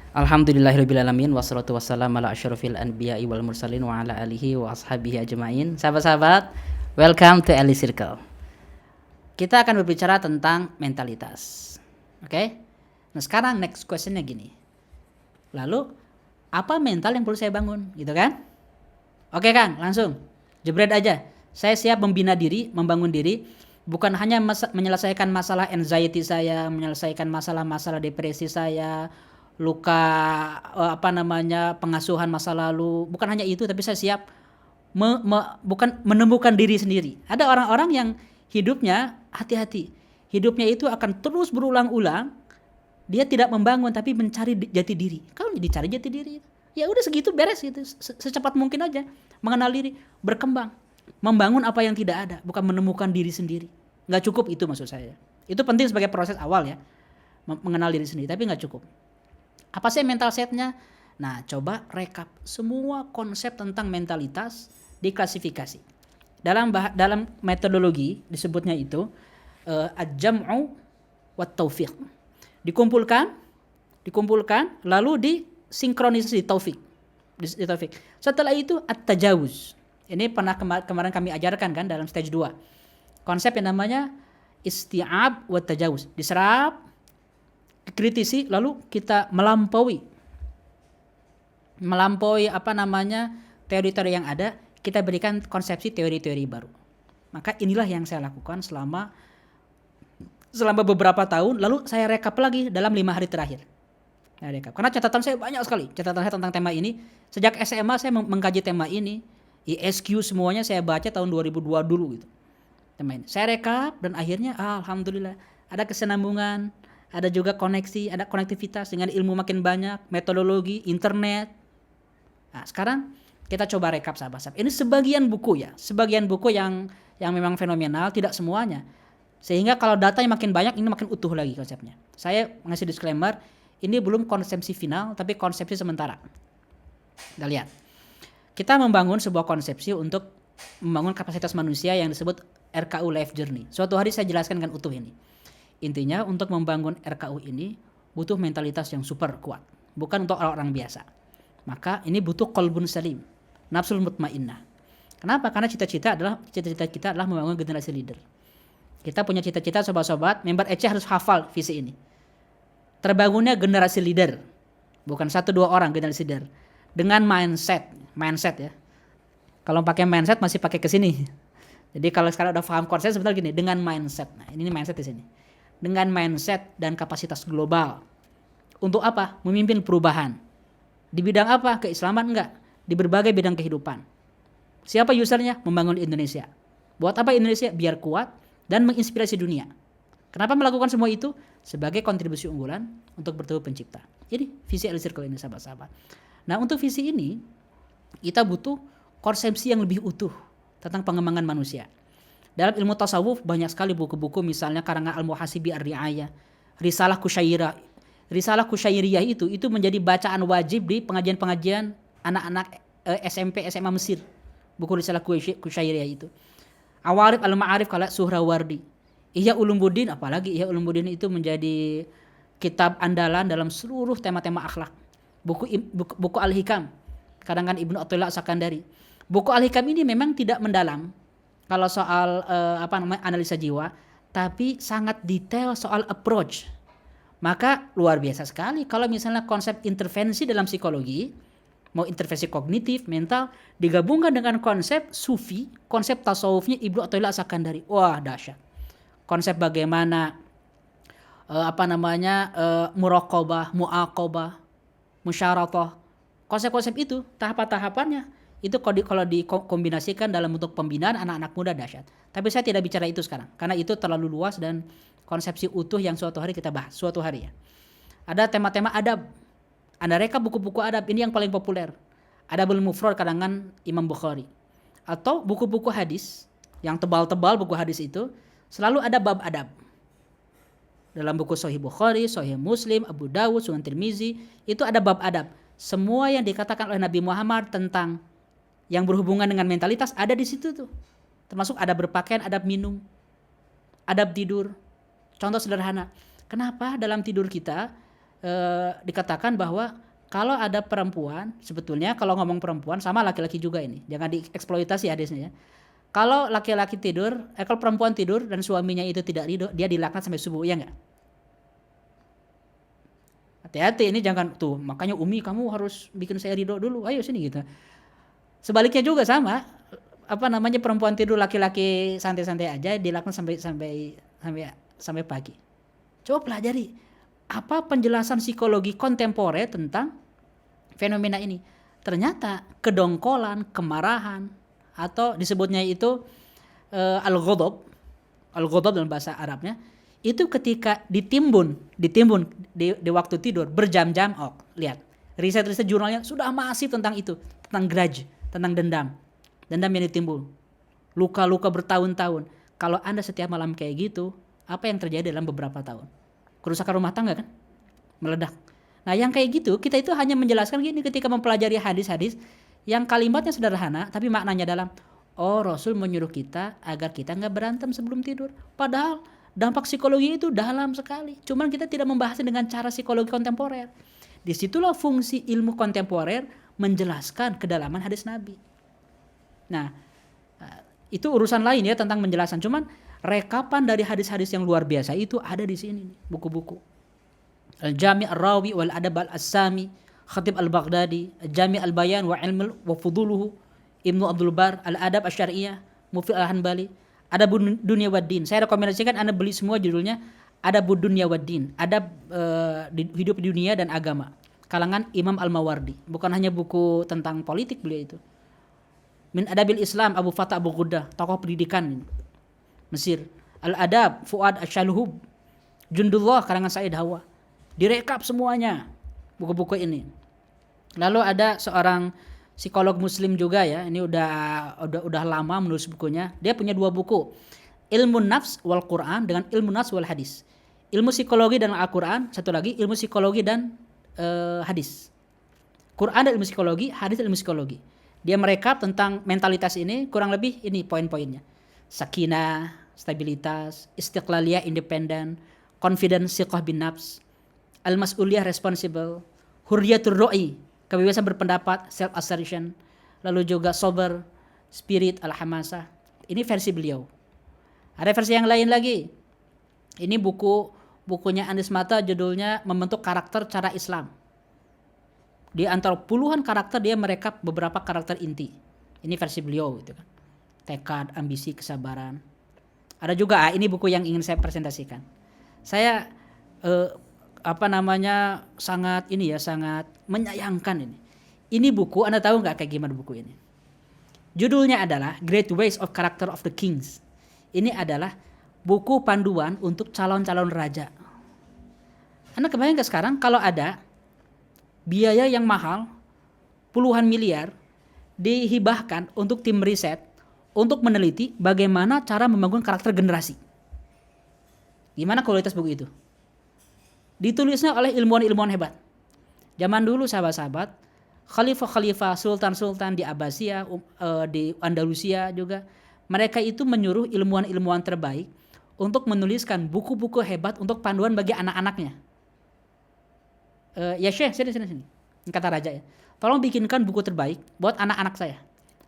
Alhamdulillahirabbil alamin wassalatu wassalamu ala asyrofil anbiya'i wal mursalin wa ala alihi wa ashabihi ajmain. Sahabat-sahabat, welcome to Ali Circle. Kita akan berbicara tentang mentalitas. Oke? Nah, sekarang next questionnya gini. Lalu, apa mental yang perlu saya bangun? Gitu kan? Oke Kang, langsung. Jebret aja. Saya siap membina diri, membangun diri. Bukan hanya menyelesaikan masalah anxiety saya, menyelesaikan masalah-masalah depresi saya, luka pengasuhan masa lalu, bukan hanya itu, tapi saya siap bukan menemukan diri sendiri. Ada orang-orang yang hidupnya hati-hati, hidupnya itu akan terus berulang-ulang, dia tidak membangun tapi mencari jati diri. Kalau dicari jati diri, ya udah segitu beres gitu, secepat mungkin aja mengenal diri, berkembang, membangun apa yang tidak ada, bukan menemukan diri sendiri. Nggak cukup itu maksud saya. Itu penting sebagai proses awal ya, mengenal diri sendiri, tapi nggak cukup. Apa sih mental setnya? Nah, coba rekap semua konsep tentang mentalitas diklasifikasi. Dalam metodologi disebutnya itu al-jam'u wat taufiq. Dikumpulkan lalu disinkronisasi taufik. Setelah itu at-tajawuz. Ini pernah kemarin kami ajarkan kan dalam stage 2. Konsep yang namanya isti'ab wat tajawuz. Diserap, kritisi, lalu kita melampaui teori-teori yang ada, kita berikan konsepsi teori-teori baru. Maka inilah yang saya lakukan selama beberapa tahun, lalu saya rekap lagi dalam 5 hari terakhir. Karena catatan saya banyak sekali, catatan saya tentang tema ini. Sejak SMA saya mengkaji tema ini, ISQ semuanya saya baca tahun 2002 dulu gitu. Tema ini. Saya rekap dan akhirnya alhamdulillah ada kesinambungan, ada juga koneksi, ada konektivitas dengan ilmu makin banyak, metodologi, internet. Nah, sekarang kita coba rekap sahabat-sahabat. Ini sebagian buku yang memang fenomenal, tidak semuanya. Sehingga kalau datanya makin banyak, ini makin utuh lagi konsepnya. Saya ngasih disclaimer, ini belum konsepsi final, tapi konsepsi sementara. Kita lihat. Kita membangun sebuah konsepsi untuk membangun kapasitas manusia yang disebut RKU Life Journey. Suatu hari saya jelaskan dengan utuh ini. Intinya untuk membangun RKU ini butuh mentalitas yang super kuat, bukan untuk orang-orang biasa. Maka ini butuh qalbun salim, nafsul mutmainnah. Kenapa? Karena cita-cita kita adalah membangun generasi leader. Kita punya cita-cita sobat-sobat, member EC harus hafal visi ini. Terbangunnya generasi leader, bukan 1-2 orang generasi leader, dengan mindset ya. Kalau pakai mindset masih pakai ke sini. Jadi kalau sekarang udah paham konsep sebentar gini, dengan mindset. Nah, ini mindset di sini. Dengan mindset dan kapasitas global. Untuk apa? Memimpin perubahan. Di bidang apa? Keislaman enggak? Di berbagai bidang kehidupan. Siapa usernya? Membangun Indonesia. Buat apa Indonesia? Biar kuat dan menginspirasi dunia. Kenapa melakukan semua itu? Sebagai kontribusi unggulan untuk bertemu pencipta. Jadi visi Ali Circle ini sahabat-sahabat. Nah, untuk visi ini kita butuh konsepsi yang lebih utuh tentang pengembangan manusia. Dalam ilmu tasawuf banyak sekali buku-buku, misalnya karangan Al-Muhasibi Ar-Ri'ayah, Risalah Kusyairiyah. Risalah Kusyairiyah itu menjadi bacaan wajib di pengajian-pengajian anak-anak SMP, SMA Mesir. Buku Risalah Kusyairiyah itu. Awarif Al-Ma'arif kala Suhrawardi. Ihya Ulumuddin, apalagi Ihya Ulumuddin itu menjadi kitab andalan dalam seluruh tema-tema akhlak. Buku Al-Hikam, karangan Ibnu Athaillah Sakandari. Buku Al-Hikam ini memang tidak mendalam kalau soal analisa jiwa, tapi sangat detail soal approach. Maka luar biasa sekali kalau misalnya konsep intervensi dalam psikologi, mau intervensi kognitif, mental, digabungkan dengan konsep sufi, konsep tasawufnya Ibnu Athaillah Sakandari. Wah, dahsyat. Konsep bagaimana muraqabah, muaqabah, musyaratah. Konsep-konsep itu, tahapan-tahapannya itu kalau dikombinasikan dalam bentuk pembinaan anak-anak muda dahsyat. Tapi saya tidak bicara itu sekarang karena itu terlalu luas dan konsepsi utuh yang suatu hari kita bahas, suatu hari ya. Ada tema-tema adab. Anda rekap buku-buku adab, ini yang paling populer. Adabul Mufrad karangan Imam Bukhari. Atau buku-buku hadis yang tebal-tebal, buku hadis itu selalu ada bab adab. Dalam buku Sahih Bukhari, Sahih Muslim, Abu Dawud, Sunan Tirmizi, itu ada bab adab. Semua yang dikatakan oleh Nabi Muhammad tentang yang berhubungan dengan mentalitas ada di situ tuh. Termasuk adab berpakaian, adab minum, adab tidur. Contoh sederhana. Kenapa dalam tidur kita dikatakan bahwa kalau ada perempuan, sebetulnya kalau ngomong perempuan sama laki-laki juga ini, jangan dieksploitasi hadisnya ya. Kalau laki-laki tidur, kalau perempuan tidur dan suaminya itu tidak ridho, dia dilaknat sampai subuh, ya nggak? Hati-hati ini jangan tuh, makanya Umi kamu harus bikin saya ridho dulu, ayo sini gitu. Sebaliknya juga sama, apa namanya perempuan tidur laki-laki santai-santai aja dilaknat sampai sampai sampai sampai pagi. Coba pelajari apa penjelasan psikologi kontemporer tentang fenomena ini. Ternyata kedongkolan, kemarahan atau disebutnya itu al-ghadab, al-ghadab dalam bahasa Arabnya, itu ketika ditimbun di waktu tidur berjam-jam. Oh, lihat. Riset-riset jurnalnya sudah masif tentang itu, tentang grudge, tentang dendam. Dendam yang ditimbul. Luka-luka bertahun-tahun. Kalau Anda setiap malam kayak gitu, apa yang terjadi dalam beberapa tahun? Kerusakan rumah tangga kan? Meledak. Nah yang kayak gitu, kita itu hanya menjelaskan gini ketika mempelajari hadis-hadis yang kalimatnya sederhana, tapi maknanya dalam. Oh, Rasul menyuruh kita agar kita nggak berantem sebelum tidur. Padahal dampak psikologi itu dalam sekali. Cuman kita tidak membahasnya dengan cara psikologi kontemporer. Disitulah fungsi ilmu kontemporer menjelaskan kedalaman hadis Nabi. Nah, itu urusan lain ya tentang menjelaskan. Cuman rekapan dari hadis-hadis yang luar biasa itu ada di sini nih, buku-buku. Al-Jami' Ar-Rawi wal Adab Al-Assami, Khatib Al-Baghdadi, Al-Jami' Al-Bayan wa Ilm wa Fuduluhu, Ibnu Abdul Bar, Al-Adab Asy-Syari'iyah, Mufid Al-Hanbali, Adabud Dunya Waddin. Saya rekomendasikan Anda beli semua judulnya Adabud Dunya Waddin, adab hidup di dunia dan agama. Kalangan Imam Al-Mawardi. Bukan hanya buku tentang politik beliau itu. Min Adabil Islam Abu Fatah Abu Ghuddah, tokoh pendidikan Mesir. Al-Adab Fuad Asy-Syalhub, Jundullah karangan Said Hawa. Direkap semuanya buku-buku ini. Lalu ada seorang psikolog muslim juga ya, ini udah lama menulis bukunya. Dia punya 2 buku. Ilmu Nafs wal Quran dengan Ilmu Nafs wal Hadis. Ilmu psikologi dan Al-Quran, satu lagi ilmu psikologi dan hadis. Quran dan ilmu psikologi, hadis dan ilmu psikologi. Dia merekap tentang mentalitas ini, kurang lebih ini poin-poinnya. Sakinah, stabilitas, istiqlaliyah, independen, confidence, siqah bin nafs, al-mas'uliyah, responsible, hurriyatur ra'i, kebebasan berpendapat, self assertion, lalu juga sober, spirit, al-hamasah. Ini versi beliau. Ada versi yang lain lagi. Ini bukunya Anies Mata, judulnya Membentuk Karakter Cara Islam. Di antara puluhan karakter dia merekap beberapa karakter inti. Ini versi beliau gitu kan. Tekad, ambisi, kesabaran. Ada juga ini buku yang ingin saya presentasikan. Saya sangat menyayangkan ini. Ini buku, Anda tahu nggak kayak gimana buku ini? Judulnya adalah Great Ways of Character of the Kings. Ini adalah buku panduan untuk calon-calon raja. Anda kebayang nggak sekarang kalau ada biaya yang mahal, puluhan miliar, dihibahkan untuk tim riset, untuk meneliti bagaimana cara membangun karakter generasi. Gimana kualitas buku itu? Ditulisnya oleh ilmuwan-ilmuwan hebat. Zaman dulu sahabat-sahabat, khalifah-khalifah, sultan-sultan di Abbasiyah, di Andalusia juga, mereka itu menyuruh ilmuwan-ilmuwan terbaik untuk menuliskan buku-buku hebat untuk panduan bagi anak-anaknya. Ya Syekh, sini. Kata raja ya. Tolong bikinkan buku terbaik buat anak-anak saya.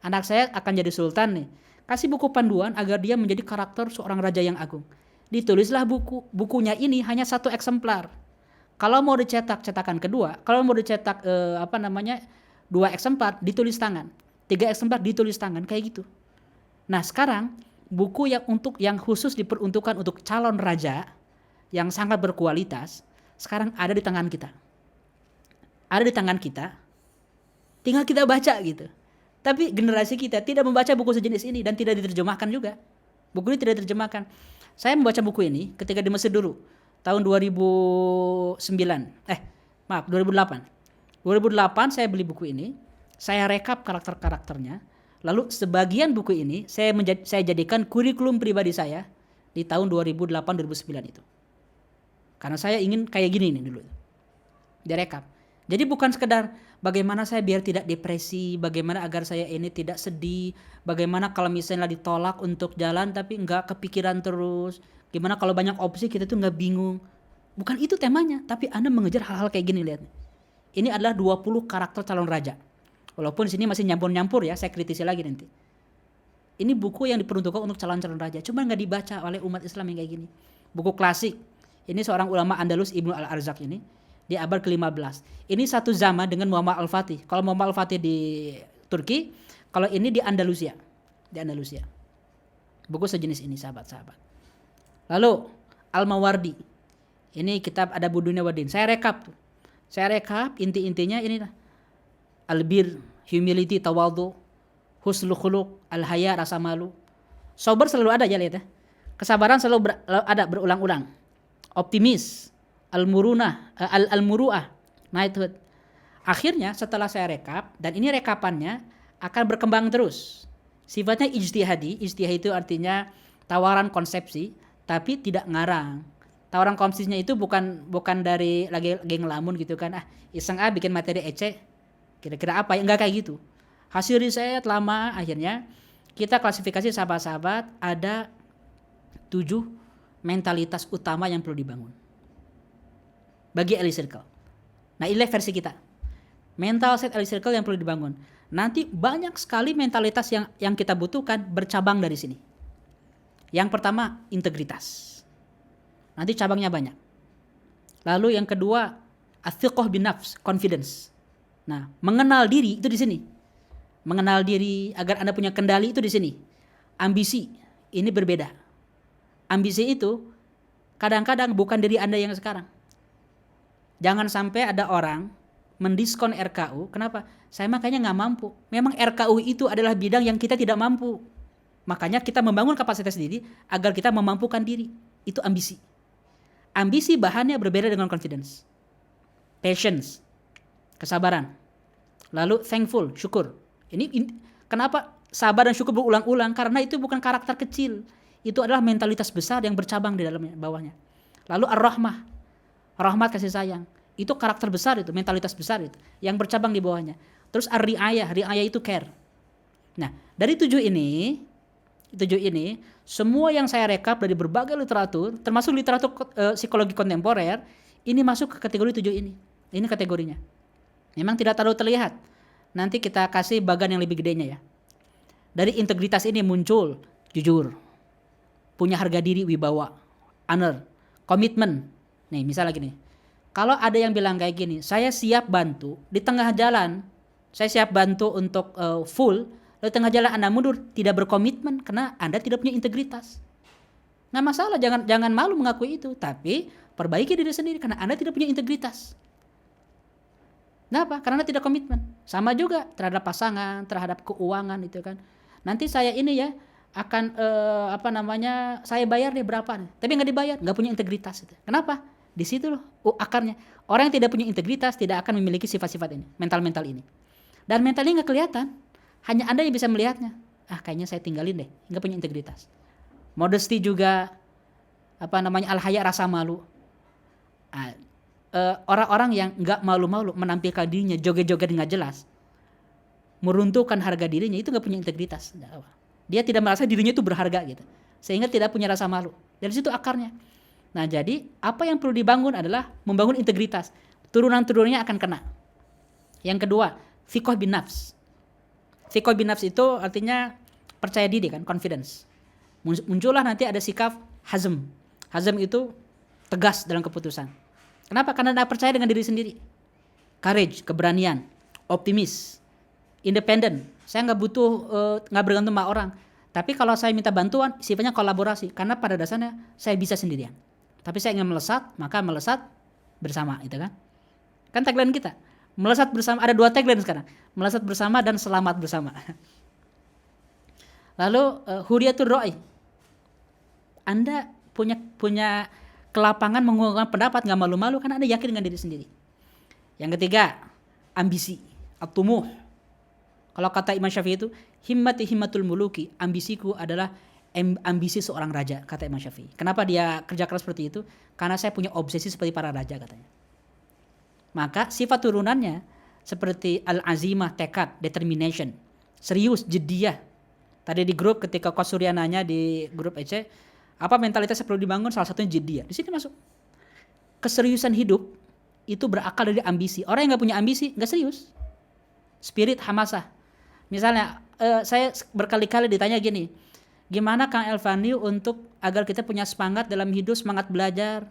Anak saya akan jadi sultan nih. Kasih buku panduan agar dia menjadi karakter seorang raja yang agung. Ditulislah bukunya ini hanya 1 eksemplar. Kalau mau dicetak cetakan kedua, kalau mau dicetak 2 eksemplar ditulis tangan, 3 eksemplar ditulis tangan kayak gitu. Nah, sekarang buku yang khusus diperuntukkan untuk calon raja yang sangat berkualitas sekarang ada di tangan kita. Ada di tangan kita, tinggal kita baca gitu. Tapi generasi kita tidak membaca buku sejenis ini dan tidak diterjemahkan juga. Buku ini tidak diterjemahkan. Saya membaca buku ini ketika di Mesir dulu, tahun 2008. 2008 saya beli buku ini, saya rekap karakter-karakternya, lalu sebagian buku ini saya jadikan kurikulum pribadi saya di tahun 2008-2009 itu. Karena saya ingin kayak gini nih dulu. Direkap. Jadi bukan sekedar bagaimana saya biar tidak depresi, bagaimana agar saya ini tidak sedih, bagaimana kalau misalnya ditolak untuk jalan tapi enggak kepikiran terus, gimana kalau banyak opsi kita tuh enggak bingung. Bukan itu temanya, tapi Anda mengejar hal-hal kayak gini, lihat. Ini adalah 20 karakter calon raja. Walaupun di sini masih nyampur-nyampur ya, saya kritisi lagi nanti. Ini buku yang diperuntukkan untuk calon-calon raja, cuma nggak dibaca oleh umat Islam yang kayak gini. Buku klasik. Ini seorang ulama Andalus, Ibnu Al-Arzaq ini, di abad ke-15. Ini satu zaman dengan Muhammad Al-Fatih. Kalau Muhammad Al-Fatih di Turki, kalau ini di Andalusia. Di Andalusia. Buku sejenis ini, sahabat-sahabat. Lalu Al-Mawardi. Ini kitab Adabuddin Wadin. Saya rekap inti-intinya ini lah. Albir, humility, tawadhu, husnul khuluq, al-haya, rasa malu. Sabar selalu ada, ya lihat ya. Kesabaran selalu ada berulang-ulang. Optimis, al-murunah, al-muru'ah, knighthood. Akhirnya setelah saya rekap, dan ini rekapannya akan berkembang terus. Sifatnya ijtihadi. Ijtihad itu artinya tawaran konsepsi, tapi tidak ngarang. Tawaran konsepsinya itu bukan dari lagi ngelamun gitu kan. Iseng bikin materi ecek. Kira-kira apa ya? Enggak kayak gitu. Hasil riset lama, akhirnya kita klasifikasi sahabat-sahabat ada 7 mentalitas utama yang perlu dibangun bagi Elite Circle. Nah, ini versi kita. Mental set Elite Circle yang perlu dibangun. Nanti banyak sekali mentalitas yang kita butuhkan bercabang dari sini. Yang pertama, integritas. Nanti cabangnya banyak. Lalu yang kedua, athiqah bin nafs, confidence. Nah, mengenal diri itu di sini. Mengenal diri agar Anda punya kendali itu di sini. Ambisi, ini berbeda. Ambisi itu kadang-kadang bukan diri Anda yang sekarang. Jangan sampai ada orang mendiskon RKU. Kenapa? Saya makanya nggak mampu. Memang RKU itu adalah bidang yang kita tidak mampu. Makanya kita membangun kapasitas diri agar kita memampukan diri. Itu ambisi. Ambisi bahannya berbeda dengan confidence. Patience, kesabaran. Lalu thankful, syukur. Ini kenapa sabar dan syukur berulang-ulang? Karena itu bukan karakter kecil. Itu adalah mentalitas besar yang bercabang di dalamnya, bawahnya. Lalu ar-rahmah, rahmat, kasih sayang. Itu karakter besar itu, mentalitas besar itu, yang bercabang di bawahnya. Terus ar-riayah, riayah itu care. Nah, dari 7 ini, semua yang saya rekap dari berbagai literatur, termasuk literatur psikologi kontemporer, ini masuk ke kategori 7 ini. Ini kategorinya. Memang tidak terlalu terlihat. Nanti kita kasih bagan yang lebih gedenya ya. Dari integritas ini muncul jujur, punya harga diri, wibawa, honor, komitmen. Nih, misalnya gini. Kalau ada yang bilang kayak gini, saya siap bantu di tengah jalan, saya siap bantu untuk full, di tengah jalan Anda mundur, tidak berkomitmen karena Anda tidak punya integritas. Nggak masalah, jangan malu mengakui itu, tapi perbaiki diri sendiri karena Anda tidak punya integritas. Kenapa? Karena Anda tidak komitmen. Sama juga terhadap pasangan, terhadap keuangan itu kan. Nanti saya ini ya akan saya bayar deh berapa nih. Tapi nggak dibayar, nggak punya integritas itu. Kenapa? Di situ loh akarnya. Orang yang tidak punya integritas tidak akan memiliki sifat-sifat ini, mental-mental ini. Dan mental ini nggak kelihatan. Hanya Anda yang bisa melihatnya. Kayaknya saya tinggalin deh, nggak punya integritas. Modesty juga, al-haya, rasa malu. Orang-orang yang nggak malu-malu menampilkan dirinya, joget-joget nggak jelas, meruntuhkan harga dirinya, itu nggak punya integritas. Dia tidak merasa dirinya itu berharga gitu, sehingga tidak punya rasa malu. Dari situ akarnya. Nah, jadi apa yang perlu dibangun adalah membangun integritas. Turunan-turunannya akan kena. Yang kedua, thiqah bin nafs. Thiqah bin nafs itu artinya percaya diri kan, confidence. Muncullah nanti ada sikap hazm. Hazm itu tegas dalam keputusan. Kenapa? Karena Anda percaya dengan diri sendiri. Courage, keberanian, optimis, independen. Saya nggak butuh, nggak bergantung sama orang. Tapi kalau saya minta bantuan, sifatnya kolaborasi. Karena pada dasarnya saya bisa sendirian. Tapi saya ingin melesat, maka melesat bersama, itu kan? Kan tagline kita, melesat bersama. Ada 2 tagline sekarang, melesat bersama dan selamat bersama. Lalu huriyatul ra'i. Anda punya kelapangan mengungkapkan pendapat, nggak malu-malu karena Anda yakin dengan diri sendiri. Yang ketiga, ambisi, at-tumuh. Kalau kata Imam Syafi'i itu, himmati himmatul muluki, ambisiku adalah ambisi seorang raja, kata Imam Syafi'i. Kenapa dia kerja keras seperti itu? Karena saya punya obsesi seperti para raja, katanya. Maka sifat turunannya seperti al-azimah, tekad, determination, serius, jediyah. Tadi di grup ketika Coach Surya nanya di grup EC, apa mentalitas yang perlu dibangun? Salah satunya jediyah. Di sini masuk. keseriusan hidup itu berakal dari ambisi. Orang yang nggak punya ambisi nggak serius. Spirit hamasah. Misalnya saya berkali-kali ditanya gini, gimana Kang Elvani untuk agar kita punya semangat dalam hidup, semangat belajar?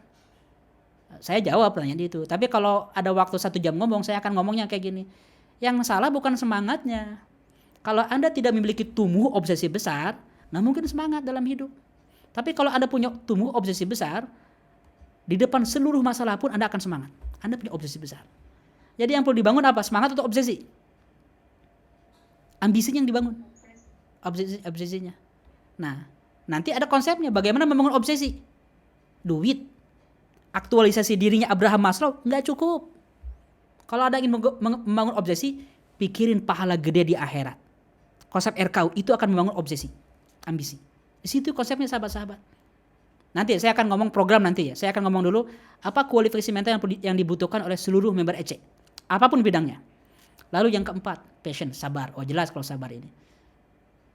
Saya jawab pertanyaan itu. Tapi kalau ada waktu 1 jam ngomong, saya akan ngomongnya kayak gini. Yang salah bukan semangatnya. Kalau Anda tidak memiliki tumbuh obsesi besar, nggak mungkin semangat dalam hidup. Tapi kalau Anda punya tumbuh obsesi besar, di depan seluruh masalah pun Anda akan semangat. Anda punya obsesi besar. Jadi yang perlu dibangun apa? Semangat atau obsesi? Ambisinya yang dibangun. Obsesinya. Nah, nanti ada konsepnya. Bagaimana membangun obsesi? Duit. Aktualisasi dirinya Abraham Maslow nggak cukup. Kalau Anda ingin membangun obsesi, pikirin pahala gede di akhirat. Konsep RKU itu akan membangun obsesi, ambisi. Di situ konsepnya sahabat-sahabat. Nanti saya akan ngomong program nanti ya. Saya akan ngomong dulu apa kualifikasi mental yang dibutuhkan oleh seluruh member EC. Apapun bidangnya. Lalu yang keempat, passion, sabar. Oh jelas kalau sabar ini.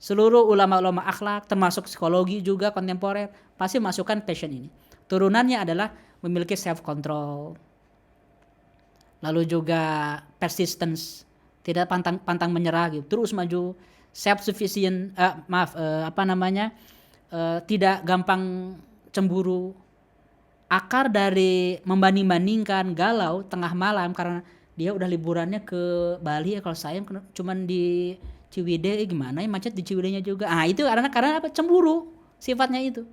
Seluruh ulama-ulama akhlak, termasuk psikologi juga kontemporer, pasti masukkan passion ini. Turunannya adalah memiliki self control, lalu juga persistence, tidak pantang menyerah gitu, terus maju, self sufficient, tidak gampang cemburu. Akar dari membanding-bandingkan, galau tengah malam karena dia udah liburannya ke Bali ya, kalau saya cuman di Ciwidey, gimana ya macet di Ciwidey-nya juga. Itu karena apa? Cemburu sifatnya itu.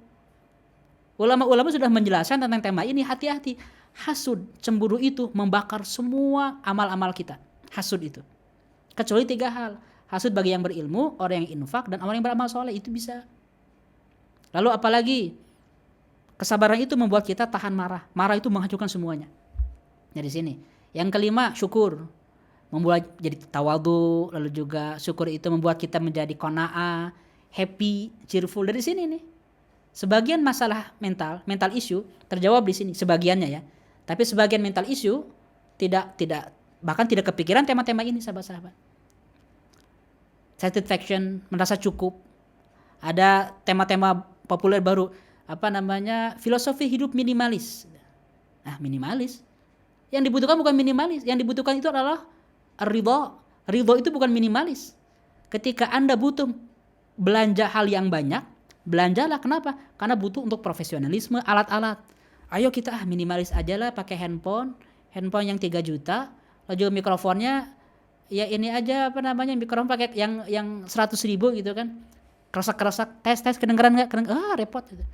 Ulama-ulama sudah menjelaskan tentang tema ini, hati-hati. Hasud, cemburu itu membakar semua amal-amal kita. Hasud itu. Kecuali 3 hal. Hasud bagi yang berilmu, orang yang infak, dan orang yang beramal soleh, itu bisa. Lalu apalagi? Kesabaran itu membuat kita tahan marah. Marah itu menghancurkan semuanya. Dari sini. Yang kelima, syukur. Membuat jadi tawadhu, lalu juga syukur itu membuat kita menjadi qanaah, happy, cheerful. Dari sini nih. Sebagian masalah mental issue terjawab di sini, sebagiannya ya. Tapi sebagian mental issue bahkan tidak kepikiran tema-tema ini, sahabat-sahabat. Satisfaction, merasa cukup. Ada tema-tema populer baru, filosofi hidup minimalis. Nah, minimalis. Yang dibutuhkan bukan minimalis, yang dibutuhkan itu adalah ridho. Ridho itu bukan minimalis. Ketika Anda butuh belanja hal yang banyak, belanjalah. Kenapa? Karena butuh untuk profesionalisme, alat-alat. Ayo kita minimalis aja lah, pakai handphone yang 3 juta, lalu juga mikrofonnya ya ini aja mikrofon pakai yang 100.000 gitu kan. Keresak tes kedengeran enggak? Repot gitu.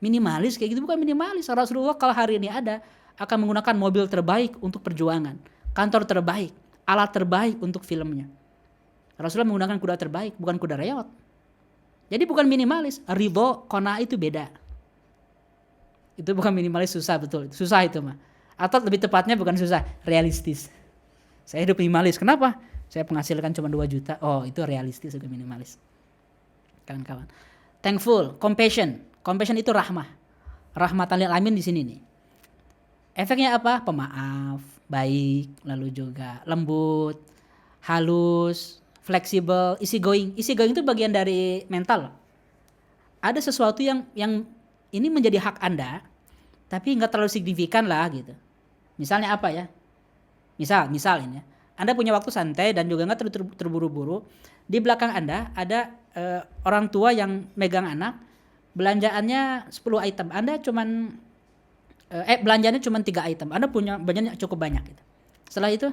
Minimalis kayak gitu bukan minimalis. Rasulullah kalau hari ini ada akan menggunakan mobil terbaik untuk perjuangan, kantor terbaik, alat terbaik untuk filmnya. Rasulullah menggunakan kuda terbaik, bukan kuda reot. Jadi bukan minimalis, ridho, qanaah itu beda. Itu bukan minimalis, susah betul. Susah itu mah. Atau lebih tepatnya bukan susah, realistis. Saya hidup minimalis. Kenapa? Saya menghasilkan cuma 2 juta. Oh, itu realistis juga minimalis. Kawan-kawan. Thankful, compassion. Compassion itu rahmah. Rahmatan lil alamin di sini nih. Efeknya apa? Pemaaf, baik, lalu juga lembut, halus, fleksibel, easy going. Easy going itu bagian dari mental. Ada sesuatu yang ini menjadi hak Anda, tapi nggak terlalu signifikan lah gitu. Misalnya apa ya? Misal ini ya. Anda punya waktu santai dan juga nggak terburu-buru. Di belakang Anda ada orang tua yang megang anak, belanjaannya 10 item. Anda cuman belanjanya cuma 3 item. Anda punya belanjanya cukup banyak gitu. Setelah itu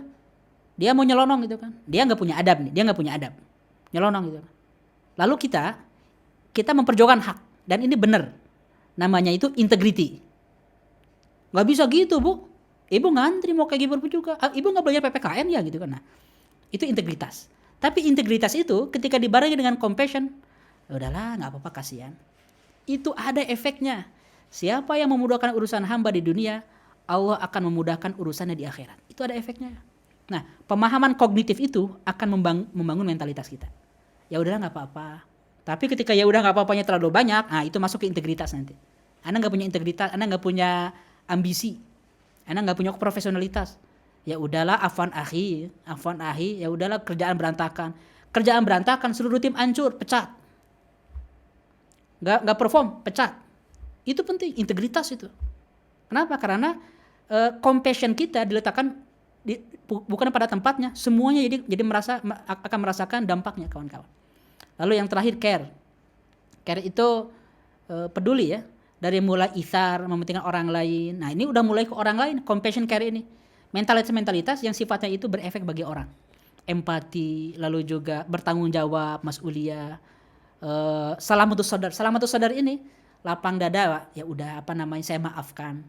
dia mau nyelonong gitu kan. Dia nggak punya adab nih, nyelonong gitu. Lalu kita memperjuangkan hak, dan ini benar. Namanya itu integrity. Nggak bisa gitu, Bu. Ibu ngantri mau kayak gimana juga. Ibu nggak belajar PPKN ya gitu kan. Nah, itu integritas. Tapi integritas itu ketika dibarengi dengan compassion, ya udahlah, nggak apa-apa, kasihan. Itu ada efeknya. Siapa yang memudahkan urusan hamba di dunia, Allah akan memudahkan urusannya di akhirat. Itu ada efeknya. Nah, pemahaman kognitif itu akan membangun mentalitas kita. Ya udahlah, nggak apa-apa. Tapi ketika ya udah nggak apa-apanya terlalu banyak, itu masuk ke integritas nanti. Anda nggak punya integritas, Anda nggak punya ambisi, Anda nggak punya profesionalitas. Ya udahlah, afwan akhi, ya udahlah, kerjaan berantakan, seluruh tim hancur, pecat. Nggak perform, pecat. Itu penting, integritas itu. Kenapa? Karena compassion kita diletakkan bukan pada tempatnya, semuanya jadi akan merasakan dampaknya, kawan-kawan. Lalu yang terakhir care. Care itu peduli ya, dari mulai ithar, mementingkan orang lain. Nah, ini udah mulai ke orang lain, compassion care ini. Mentalitas yang sifatnya itu berefek bagi orang. Empati, lalu juga bertanggung jawab, mas'uliyah. Salamatus sadar ini lapang dada, ya udah saya maafkan.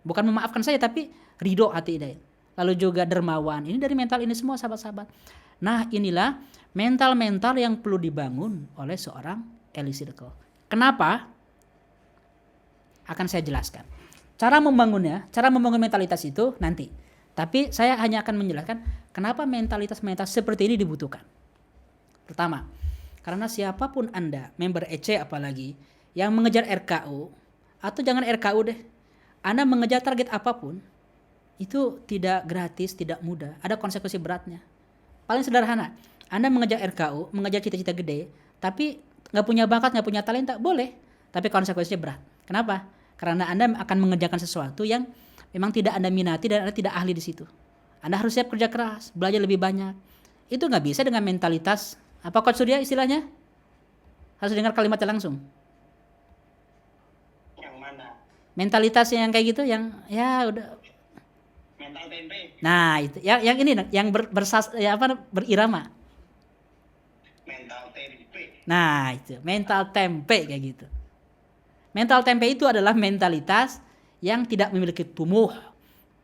Bukan memaafkan saja tapi ridho hati dia. Lalu juga dermawan. Ini dari mental ini semua, sahabat-sahabat. Nah, inilah mental-mental yang perlu dibangun oleh seorang elite circle. Kenapa? Akan saya jelaskan. Cara membangunnya, cara membangun mentalitas itu nanti. Tapi saya hanya akan menjelaskan kenapa mentalitas seperti ini dibutuhkan. Pertama, karena siapapun Anda, member EC apalagi, yang mengejar RKU, atau jangan RKU deh, Anda mengejar target apapun, itu tidak gratis, tidak mudah. Ada konsekuensi beratnya. Paling sederhana, Anda mengejar RKU, mengejar cita-cita gede, tapi nggak punya bakat, nggak punya talenta, boleh. Tapi konsekuensinya berat. Kenapa? Karena Anda akan mengerjakan sesuatu yang memang tidak Anda minati dan Anda tidak ahli di situ. Anda harus siap kerja keras, belajar lebih banyak. Itu nggak bisa dengan mentalitas, apa Coach Surya istilahnya? Harus dengar kalimatnya langsung. Yang mana? Mentalitas yang kayak gitu, yang ya udah. Mental tempe. Nah itu, yang ini, yang berirama. Mental tempe. Nah itu, mental tempe kayak gitu. Mental tempe itu adalah mentalitas yang tidak memiliki tumbuh,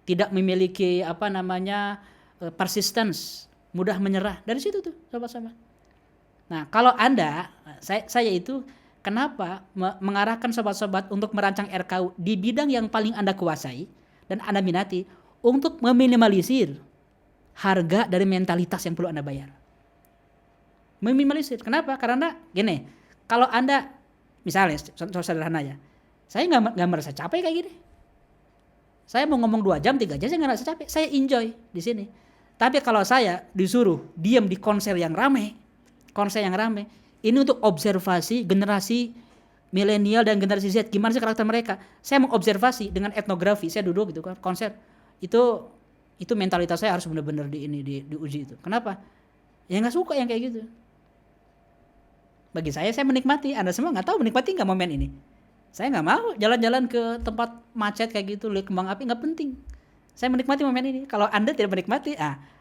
tidak memiliki persistence, mudah menyerah. Dari situ tuh, sobat-sobat. Nah, kalau Anda, saya itu kenapa mengarahkan sobat-sobat untuk merancang RKU di bidang yang paling Anda kuasai dan Anda minati, untuk meminimalisir harga dari mentalitas yang perlu Anda bayar. Meminimalisir. Kenapa? Karena gini, kalau Anda misalnya contoh sederhana ya, saya nggak merasa capek kayak gini. Saya mau ngomong 2 jam, 3 jam saya nggak merasa capek. Saya enjoy di sini. Tapi kalau saya disuruh diam di konser yang rame, ini untuk observasi generasi milenial dan generasi Z, gimana sih karakter mereka. Saya mengobservasi dengan etnografi, saya duduk gitu kan, konser. Itu mentalitas saya harus benar-benar diuji itu. Kenapa? Ya nggak suka yang kayak gitu. Bagi saya menikmati. Anda semua nggak tahu menikmati nggak momen ini. Saya nggak mau jalan-jalan ke tempat macet kayak gitu, lihat kembang api, nggak penting. Saya menikmati momen ini. Kalau Anda tidak menikmati,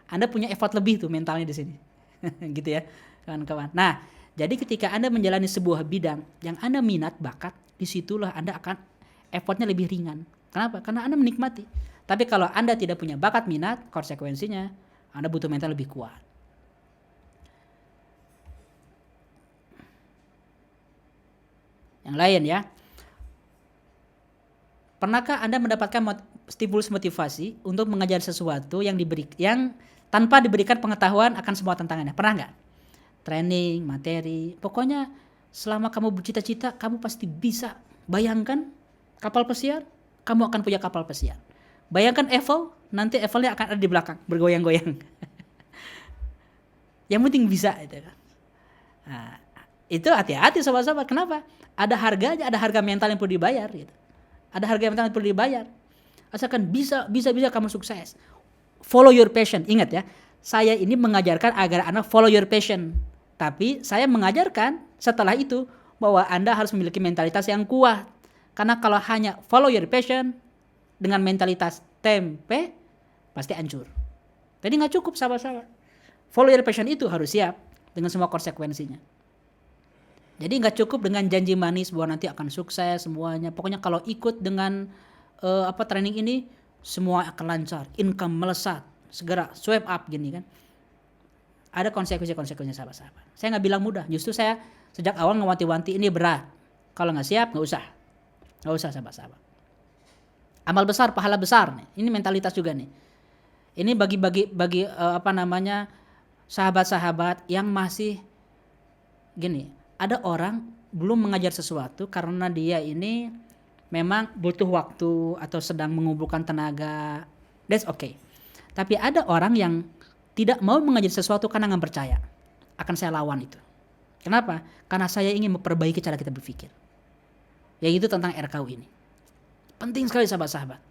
Anda punya effort lebih tuh mentalnya di sini, gitu ya, kawan-kawan. Nah, jadi ketika Anda menjalani sebuah bidang yang Anda minat, bakat, disitulah Anda akan effortnya lebih ringan. Kenapa? Karena Anda menikmati. Tapi kalau Anda tidak punya bakat, minat, konsekuensinya Anda butuh mental lebih kuat. Yang lain ya. Pernahkah Anda mendapatkan stimulus motivasi untuk mengajar sesuatu yang tanpa diberikan pengetahuan akan semua tantangannya? Pernah nggak? Training, materi, pokoknya selama kamu bercita-cita, kamu pasti bisa. Bayangkan kapal pesiar, kamu akan punya kapal pesiar. Bayangkan Eiffel, nanti Eiffelnya akan ada di belakang, bergoyang-goyang. Yang penting bisa itu kan. Nah, itu hati-hati sobat-sobat. Kenapa? Ada harganya, ada harga mental yang perlu dibayar gitu. Ada harga mental yang perlu dibayar. Asalkan bisa kamu sukses. Follow your passion. Ingat ya, saya ini mengajarkan agar Anda follow your passion. Tapi saya mengajarkan setelah itu bahwa Anda harus memiliki mentalitas yang kuat. Karena kalau hanya follow your passion dengan mentalitas tempe, pasti hancur. Jadi nggak cukup sahabat-sahabat. Follow your passion itu harus siap dengan semua konsekuensinya. Jadi nggak cukup dengan janji manis bahwa nanti akan sukses semuanya. Pokoknya kalau ikut dengan training ini, semua akan lancar, income melesat, segera swipe up gini kan. Ada konsekuensi-konsekuensinya sahabat-sahabat. Saya nggak bilang mudah, justru saya sejak awal ngewanti-wanti ini berat. Kalau nggak siap nggak usah sahabat-sahabat. Amal besar, pahala besar nih. Ini mentalitas juga nih. Ini bagi sahabat-sahabat yang masih gini. Ada orang belum mengajar sesuatu karena dia ini memang butuh waktu atau sedang mengumpulkan tenaga. That's okay. Tapi ada orang yang tidak mau mengajar sesuatu karena nggak percaya. Akan saya lawan itu. Kenapa? Karena saya ingin memperbaiki cara kita berpikir. Yaitu tentang RKU ini. Penting sekali sahabat-sahabat.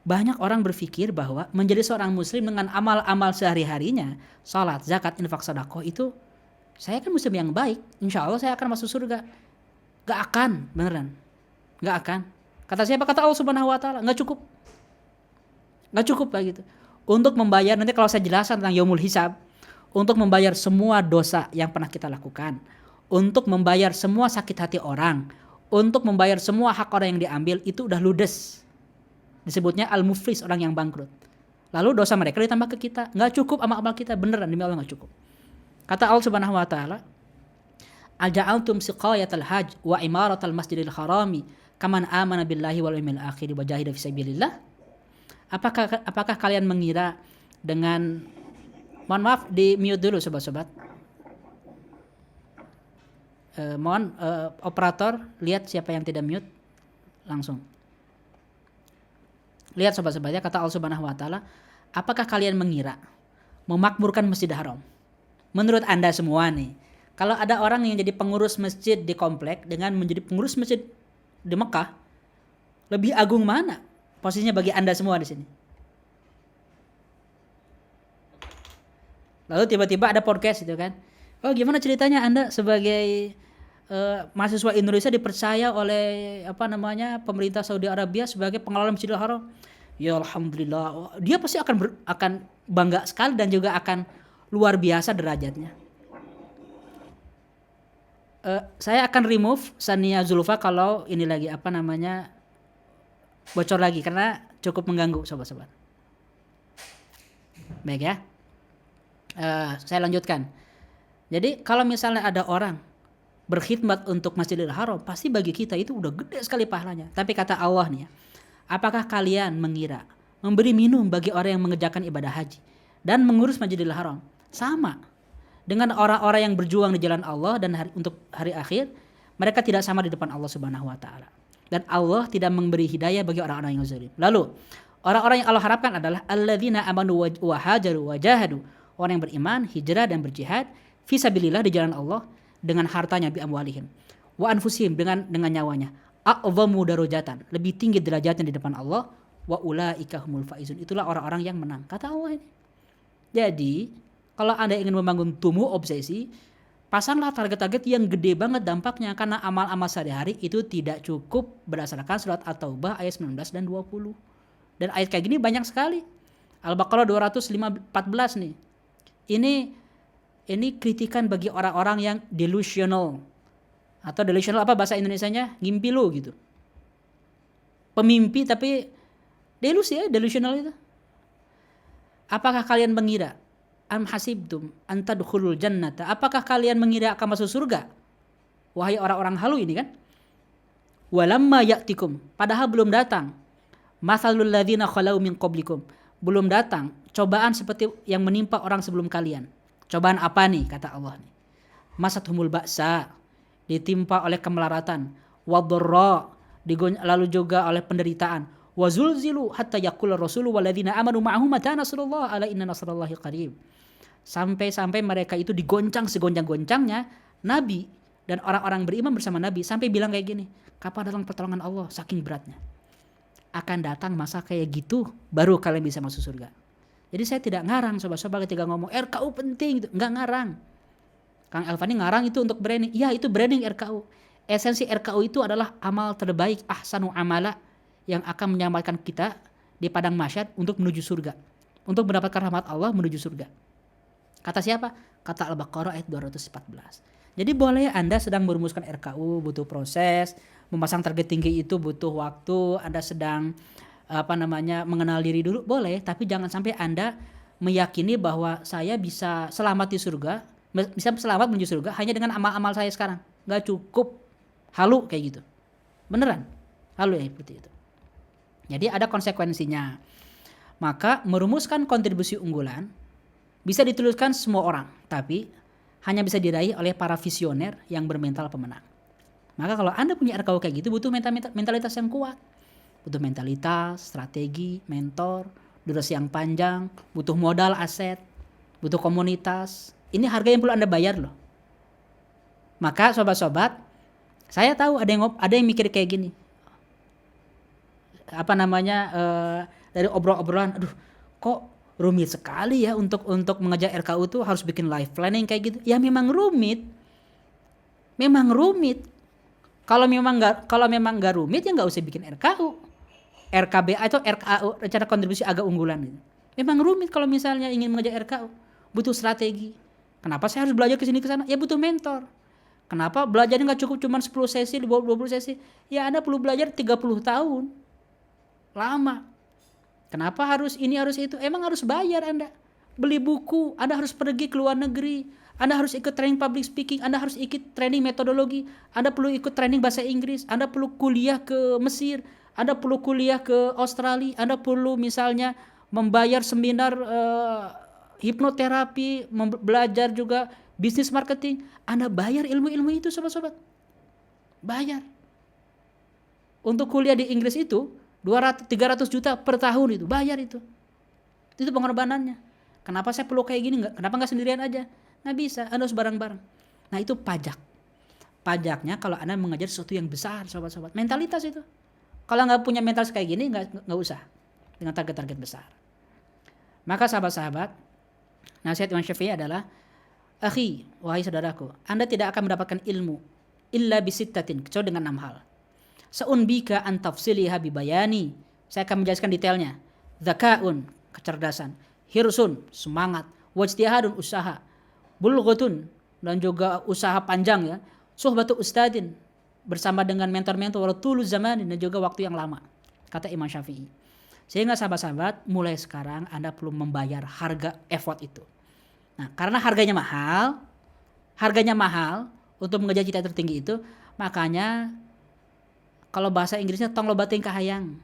Banyak orang berpikir bahwa menjadi seorang muslim dengan amal-amal sehari-harinya, salat, zakat, infak, sedekah itu saya kan muslim yang baik, insya Allah saya akan masuk surga. Gak akan, beneran. Gak akan. Kata siapa? Kata Allah Subhanahu wa taala, gak cukup. Gak cukup lah gitu. Untuk membayar, nanti kalau saya jelaskan tentang yaumul hisab, untuk membayar semua dosa yang pernah kita lakukan, untuk membayar semua sakit hati orang, untuk membayar semua hak orang yang diambil, itu udah ludes. Disebutnya al-muflis, orang yang bangkrut. Lalu dosa mereka ditambah ke kita. Gak cukup amal-amal kita, beneran demi Allah gak cukup. Kata Allah Subhanahu wa taala, aja'altum siqayatal hajj wa imaratal masjidil harami kaman amana billahi wal yawmil akhir wa jahida fisabilillah. Apakah kalian mengira dengan, mohon maaf di mute dulu sobat-sobat. Mohon operator lihat siapa yang tidak mute langsung. Lihat sobat-sobatnya, kata Allah Subhanahu wa taala, apakah kalian mengira memakmurkan Masjidil Haram? Menurut Anda semua nih, kalau ada orang yang jadi pengurus masjid di komplek dengan menjadi pengurus masjid di Mekah, lebih agung mana posisinya bagi Anda semua di sini? Lalu tiba-tiba ada podcast itu kan. Oh, gimana ceritanya Anda sebagai mahasiswa Indonesia dipercaya oleh pemerintah Saudi Arabia sebagai pengelola Masjidil Haram? Ya alhamdulillah. Dia pasti akan bangga sekali dan juga akan luar biasa derajatnya. Saya akan remove Sania Zulfa kalau ini lagi bocor lagi karena cukup mengganggu sobat-sobat. Baik ya. Saya lanjutkan. Jadi kalau misalnya ada orang berkhidmat untuk Masjidil Haram, pasti bagi kita itu udah gede sekali pahalanya. Tapi kata Allah nih ya, apakah kalian mengira memberi minum bagi orang yang mengerjakan ibadah haji dan mengurus Masjidil Haram sama dengan orang-orang yang berjuang di jalan Allah dan untuk hari akhir, mereka tidak sama di depan Allah Subhanahu wa taala. Dan Allah tidak memberi hidayah bagi orang-orang yang zalim. Lalu, orang-orang yang Allah harapkan adalah alladzina amanu wa hajaru wa jahadu, orang yang beriman, hijrah dan berjihad fisabilillah di jalan Allah dengan hartanya bi amwalihim wa anfusihim dengan nyawanya. A'dhamu darajatan, lebih tinggi derajatnya di depan Allah, wa ulaika humul faizun, itulah orang-orang yang menang, kata Allah ini. Jadi, kalau Anda ingin membangun tumbuh obsesi, pasanglah target-target yang gede banget dampaknya, karena amal-amal sehari-hari itu tidak cukup berdasarkan surat At-Taubah ayat 19 dan 20. Dan ayat kayak gini banyak sekali. Al-Baqarah 214 nih. Ini kritikan bagi orang-orang yang delusional. Atau delusional apa bahasa Indonesianya? Ngimpi lu gitu. Pemimpi tapi delusi ya, delusional itu. Apakah kalian mengira am hasibtum an tadkhulul jannata? Apakah kalian mengira akan masuk surga? Wahai orang-orang halu ini kan. Walamma ya'tikum, padahal belum datang. Mathalul ladzina khalau min qablikum, belum datang cobaan seperti yang menimpa orang sebelum kalian. Cobaan apa nih kata Allah nih? Masathumul ba'sa, ditimpa oleh kemelaratan, wadharra, lalu juga oleh penderitaan, wazulzilu hatta yaqula rasulu walladzina amanu ma'ahu mata nasrullah ala inna nasrallahi qarib. Sampai mereka itu digoncang segoncang-goncangnya Nabi dan orang-orang beriman bersama Nabi, sampai bilang kayak gini, kapan datang pertolongan Allah, saking beratnya. Akan datang masa kayak gitu baru kalian bisa masuk surga. Jadi saya tidak ngarang sobat-sobat ketika ngomong RKU penting gitu, enggak ngarang. Kang Elvani ngarang itu untuk branding. Iya, itu branding RKU. Esensi RKU itu adalah amal terbaik, ahsanu amala, yang akan menyelamatkan kita di padang mahsyar untuk menuju surga. Untuk mendapatkan rahmat Allah menuju surga. Kata siapa? Kata Al-Baqarah ayat 214. Jadi boleh Anda sedang merumuskan RKU, butuh proses, memasang target tinggi itu butuh waktu, Anda sedang mengenal diri dulu, boleh, tapi jangan sampai Anda meyakini bahwa saya bisa selamat di surga, bisa selamat menuju surga hanya dengan amal-amal saya sekarang. Gak cukup. Halu kayak gitu. Beneran. Halu ya seperti itu. Jadi ada konsekuensinya. Maka merumuskan kontribusi unggulan bisa dituliskan semua orang, tapi hanya bisa diraih oleh para visioner yang bermental pemenang. Maka kalau Anda punya RKU kayak gitu, butuh mentalitas yang kuat. Butuh mentalitas, strategi, mentor, durasi yang panjang, butuh modal, aset, butuh komunitas. Ini harga yang perlu Anda bayar loh. Maka sobat-sobat, saya tahu ada yang mikir kayak gini. dari obrolan, aduh kok rumit sekali ya untuk mengejar RKU tuh harus bikin life planning kayak gitu. Ya memang rumit. Memang rumit. Kalau memang nggak rumit ya nggak usah bikin RKU. RKB atau RKAU, rencana kontribusi agak unggulan gitu. Memang rumit kalau misalnya ingin mengejar RKU. Butuh strategi. Kenapa saya harus belajar ke sini ke sana? Ya butuh mentor. Kenapa belajarnya nggak cukup cuma 10 sesi, 20 sesi? Ya Anda perlu belajar 30 tahun. Lama. Kenapa harus ini harus itu? Emang harus bayar Anda. Beli buku, Anda harus pergi ke luar negeri. Anda harus ikut training public speaking, Anda harus ikut training metodologi, Anda perlu ikut training bahasa Inggris, Anda perlu kuliah ke Mesir, Anda perlu kuliah ke Australia, Anda perlu misalnya membayar seminar hipnoterapi, belajar juga bisnis marketing. Anda bayar ilmu-ilmu itu sobat-sobat. Bayar. Untuk kuliah di Inggris itu 300 juta per tahun itu, bayar itu. Itu pengorbanannya. Kenapa saya perlu kayak gini? Kenapa nggak sendirian aja? Nggak bisa, Anda harus bareng-bareng. Nah itu pajak. Pajaknya kalau Anda mengajar sesuatu yang besar, sobat-sobat. Mentalitas itu. Kalau nggak punya mental kayak gini, nggak usah. Dengan target-target besar. Maka sahabat-sahabat, nasihat Imam Syafi'i adalah, akhi, wahai saudaraku, Anda tidak akan mendapatkan ilmu illa bisittatin, kecuali dengan 6 hal. Sa'unbika an tafsiliha bibayani, saya akan menjelaskan detailnya. Dzakaun, kecerdasan. Hirsun, semangat. Wajtihadun, usaha. Bulghutun, dan juga usaha panjang ya. Suhbatu ustadin, bersama dengan mentor-mentor. Watulu zamanin, dan juga waktu yang lama, kata Imam Syafi'i. Sehingga sahabat-sahabat, mulai sekarang Anda perlu membayar harga effort itu. Nah, karena harganya mahal untuk mengejar cita tertinggi itu, makanya kalau bahasa Inggrisnya tong lobating kahayang.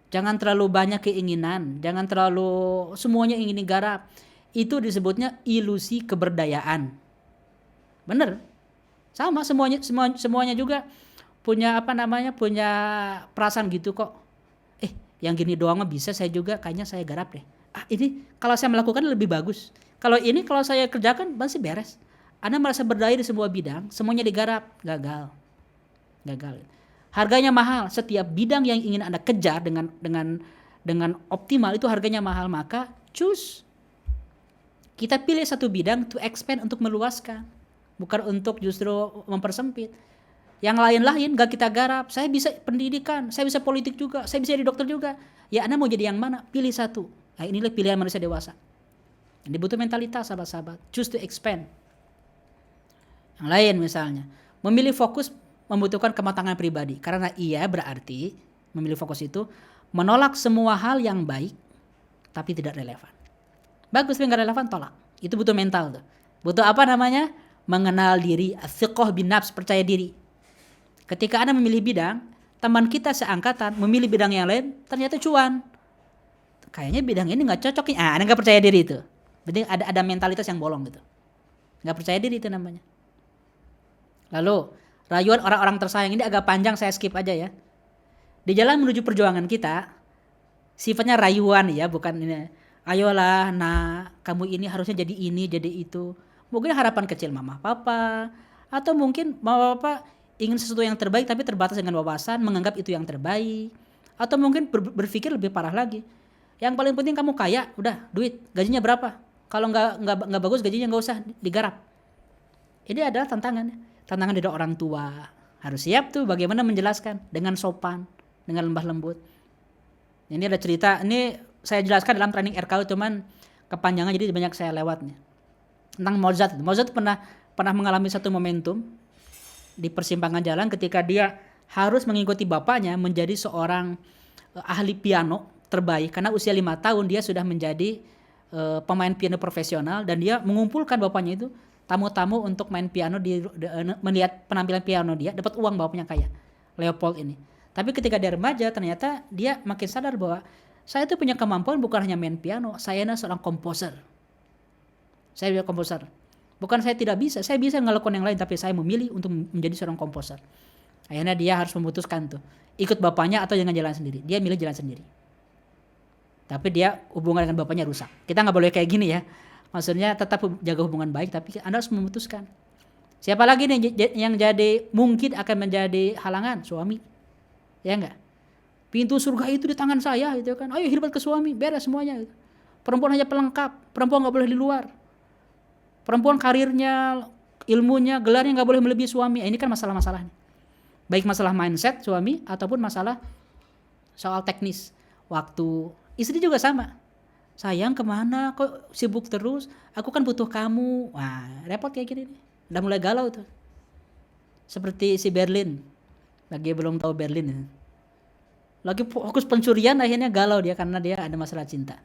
Jangan terlalu banyak keinginan, jangan terlalu semuanya ingin digarap. Itu disebutnya ilusi keberdayaan. Bener? Sama semuanya juga punya punya perasaan gitu kok. Yang gini doang mah bisa, saya juga kayaknya saya garap deh. Ini kalau saya melakukan lebih bagus. Kalau saya kerjakan pasti beres. Anda merasa berdaya di semua bidang, semuanya digarap, gagal. Harganya mahal. Setiap bidang yang ingin Anda kejar dengan optimal itu harganya mahal. Maka kita pilih satu bidang to expand, untuk meluaskan, bukan untuk justru mempersempit. Yang lain-lain gak kita garap. Saya bisa pendidikan, saya bisa politik juga, saya bisa jadi dokter juga. Ya Anda mau jadi yang mana? Pilih satu. Nah, inilah pilihan manusia dewasa. Ini butuh mentalitas sahabat-sahabat. Choose to expand. Yang lain misalnya, memilih fokus membutuhkan kematangan pribadi. Karena ia berarti memilih fokus itu menolak semua hal yang baik tapi tidak relevan. Bagus tapi gak relevan, tolak. Itu butuh mental tuh. Butuh mengenal diri, athiqah bin nafs, percaya diri. Ketika Anda memilih bidang, teman kita seangkatan memilih bidang yang lain, ternyata cuan. Kayaknya bidang ini nggak cocok nih. Anda nggak percaya diri itu. Berarti ada mentalitas yang bolong gitu. Nggak percaya diri itu namanya. Lalu rayuan orang-orang tersayang ini agak panjang, saya skip aja ya. Di jalan menuju perjuangan kita, sifatnya rayuan ya, bukan ini. Ayolah, kamu ini harusnya jadi ini, jadi itu. Mungkin harapan kecil mama, papa, atau mungkin mama, papa ingin sesuatu yang terbaik tapi terbatas dengan wawasan, menganggap itu yang terbaik. Atau mungkin berpikir lebih parah lagi. Yang paling penting kamu kaya, udah duit, gajinya berapa? Kalau nggak bagus gajinya nggak usah digarap. Ini adalah tantangan dari orang tua. Harus siap tuh bagaimana menjelaskan dengan sopan, dengan lembah lembut. Ini ada cerita, ini saya jelaskan dalam training RKU, cuman kepanjangan jadi banyak saya lewatnya. Tentang Mozart. Mozart pernah mengalami satu momentum di persimpangan jalan ketika dia harus mengikuti bapaknya menjadi seorang ahli piano terbaik, karena usia 5 tahun dia sudah menjadi pemain piano profesional, dan dia mengumpulkan bapaknya itu tamu-tamu untuk main piano, melihat penampilan piano dia, dapat uang bapaknya kaya, Leopold ini. Tapi ketika dia remaja ternyata dia makin sadar bahwa saya itu punya kemampuan bukan hanya main piano, saya adalah seorang komposer. Bukan saya tidak bisa, saya bisa ngelakuin yang lain, tapi saya memilih untuk menjadi seorang komposer. Akhirnya dia harus memutuskan tuh, ikut bapaknya atau jangan jalan sendiri. Dia milih jalan sendiri. Tapi dia hubungan dengan bapaknya rusak. Kita nggak boleh kayak gini ya. Maksudnya tetap jaga hubungan baik, tapi Anda harus memutuskan. Siapa lagi nih yang mungkin akan menjadi halangan? Suami. Ya enggak? Pintu surga itu di tangan saya gitu kan. Ayo khidmat ke suami, beres semuanya. Gitu. Perempuan hanya pelengkap, perempuan nggak boleh di luar. Perempuan karirnya, ilmunya, gelarnya nggak boleh melebihi suami. Ini kan masalah-masalah nih. Baik masalah mindset suami ataupun masalah soal teknis. Waktu istri juga sama. Sayang kemana? Kok sibuk terus? Aku kan butuh kamu. Wah repot kayak gini nih. Udah mulai galau tuh. Seperti si Berlin. Lagi belum tahu Berlin. Lagi fokus pencurian akhirnya galau dia karena dia ada masalah cinta.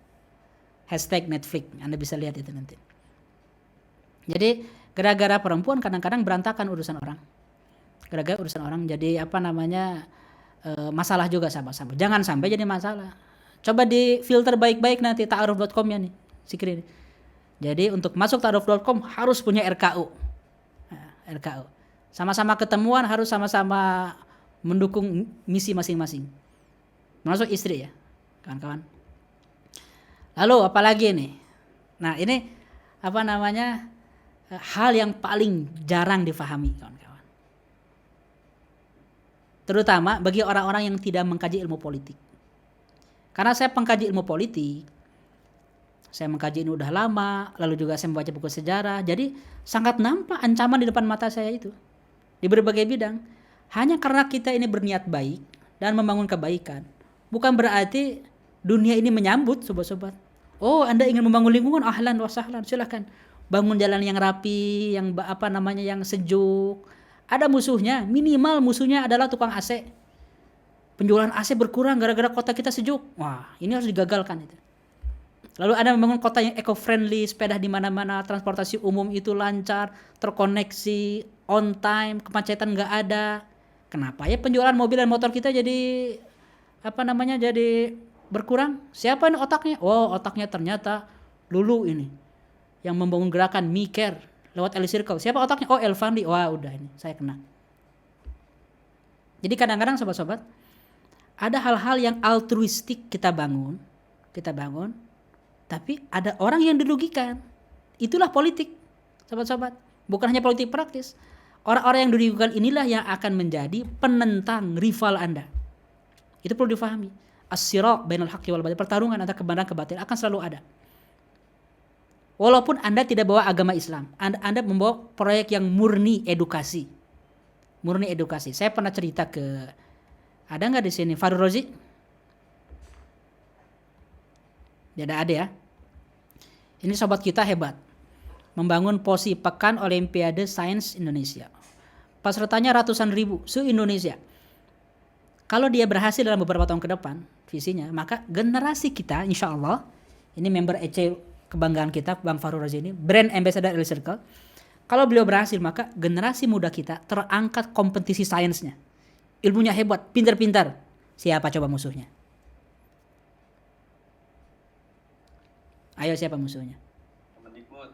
Hashtag Netflix. Anda bisa lihat itu nanti. Jadi gara-gara perempuan kadang-kadang berantakan urusan orang. Gara-gara urusan orang jadi masalah juga sama-sama. Jangan sampai jadi masalah. Coba di filter baik-baik nanti ta'aruf.com ya nih. Sikri. Jadi untuk masuk ta'aruf.com harus punya RKU. Nah, RKU. Sama-sama ketemuan harus sama-sama mendukung misi masing-masing. Masuk istri ya, kawan-kawan. Lalu apalagi nih? Nah ini hal yang paling jarang difahami kawan-kawan. Terutama bagi orang-orang yang tidak mengkaji ilmu politik. Karena saya pengkaji ilmu politik, saya mengkaji ini udah lama, lalu juga saya membaca buku sejarah, jadi sangat nampak ancaman di depan mata saya itu. Di berbagai bidang. Hanya karena kita ini berniat baik dan membangun kebaikan, bukan berarti dunia ini menyambut sobat-sobat. Oh, Anda ingin membangun lingkungan, ahlan wa sahlan, silakan. Bangun jalan yang rapi, yang yang sejuk. Ada musuhnya, minimal musuhnya adalah tukang AC. Penjualan AC berkurang gara-gara kota kita sejuk. Wah, ini harus digagalkan itu. Lalu Anda membangun kota yang eco-friendly, sepeda di mana-mana, transportasi umum itu lancar, terkoneksi, on time, kemacetan nggak ada. Kenapa ya penjualan mobil dan motor kita jadi jadi berkurang? Siapa ini otaknya? Oh, otaknya ternyata Lulu ini yang membangun gerakan Mikir lewat Elit Circle. Siapa otaknya? Oh, Elvandi. Wah, udah ini saya kena. Jadi kadang-kadang sobat-sobat ada hal-hal yang altruistik kita bangun, tapi ada orang yang dirugikan. Itulah politik, sobat-sobat. Bukan hanya politik praktis. Orang-orang yang dirugikan inilah yang akan menjadi penentang rival Anda. Itu perlu difahami. As-sira' bainal haqqi wal batil, pertarungan antara kebenaran dan kebatilan akan selalu ada. Walaupun Anda tidak bawa agama Islam, Anda membawa proyek yang murni edukasi. Murni edukasi. Saya pernah cerita ada nggak di sini Farul Rozi? Tidak ada ya. Ini sobat kita hebat. Membangun posi Pekan Olimpiade Sains Indonesia. Pesertanya ratusan ribu se-Indonesia. Kalau dia berhasil dalam beberapa tahun ke depan visinya, maka generasi kita insya Allah, ini member EC kebanggaan kita Bang Farul Razi ini, brand ambassador Elit Circle. Kalau beliau berhasil, maka generasi muda kita terangkat kompetisi sainsnya. Ilmunya hebat, pintar-pintar. Siapa coba musuhnya? Ayo siapa musuhnya? Kemendikbud.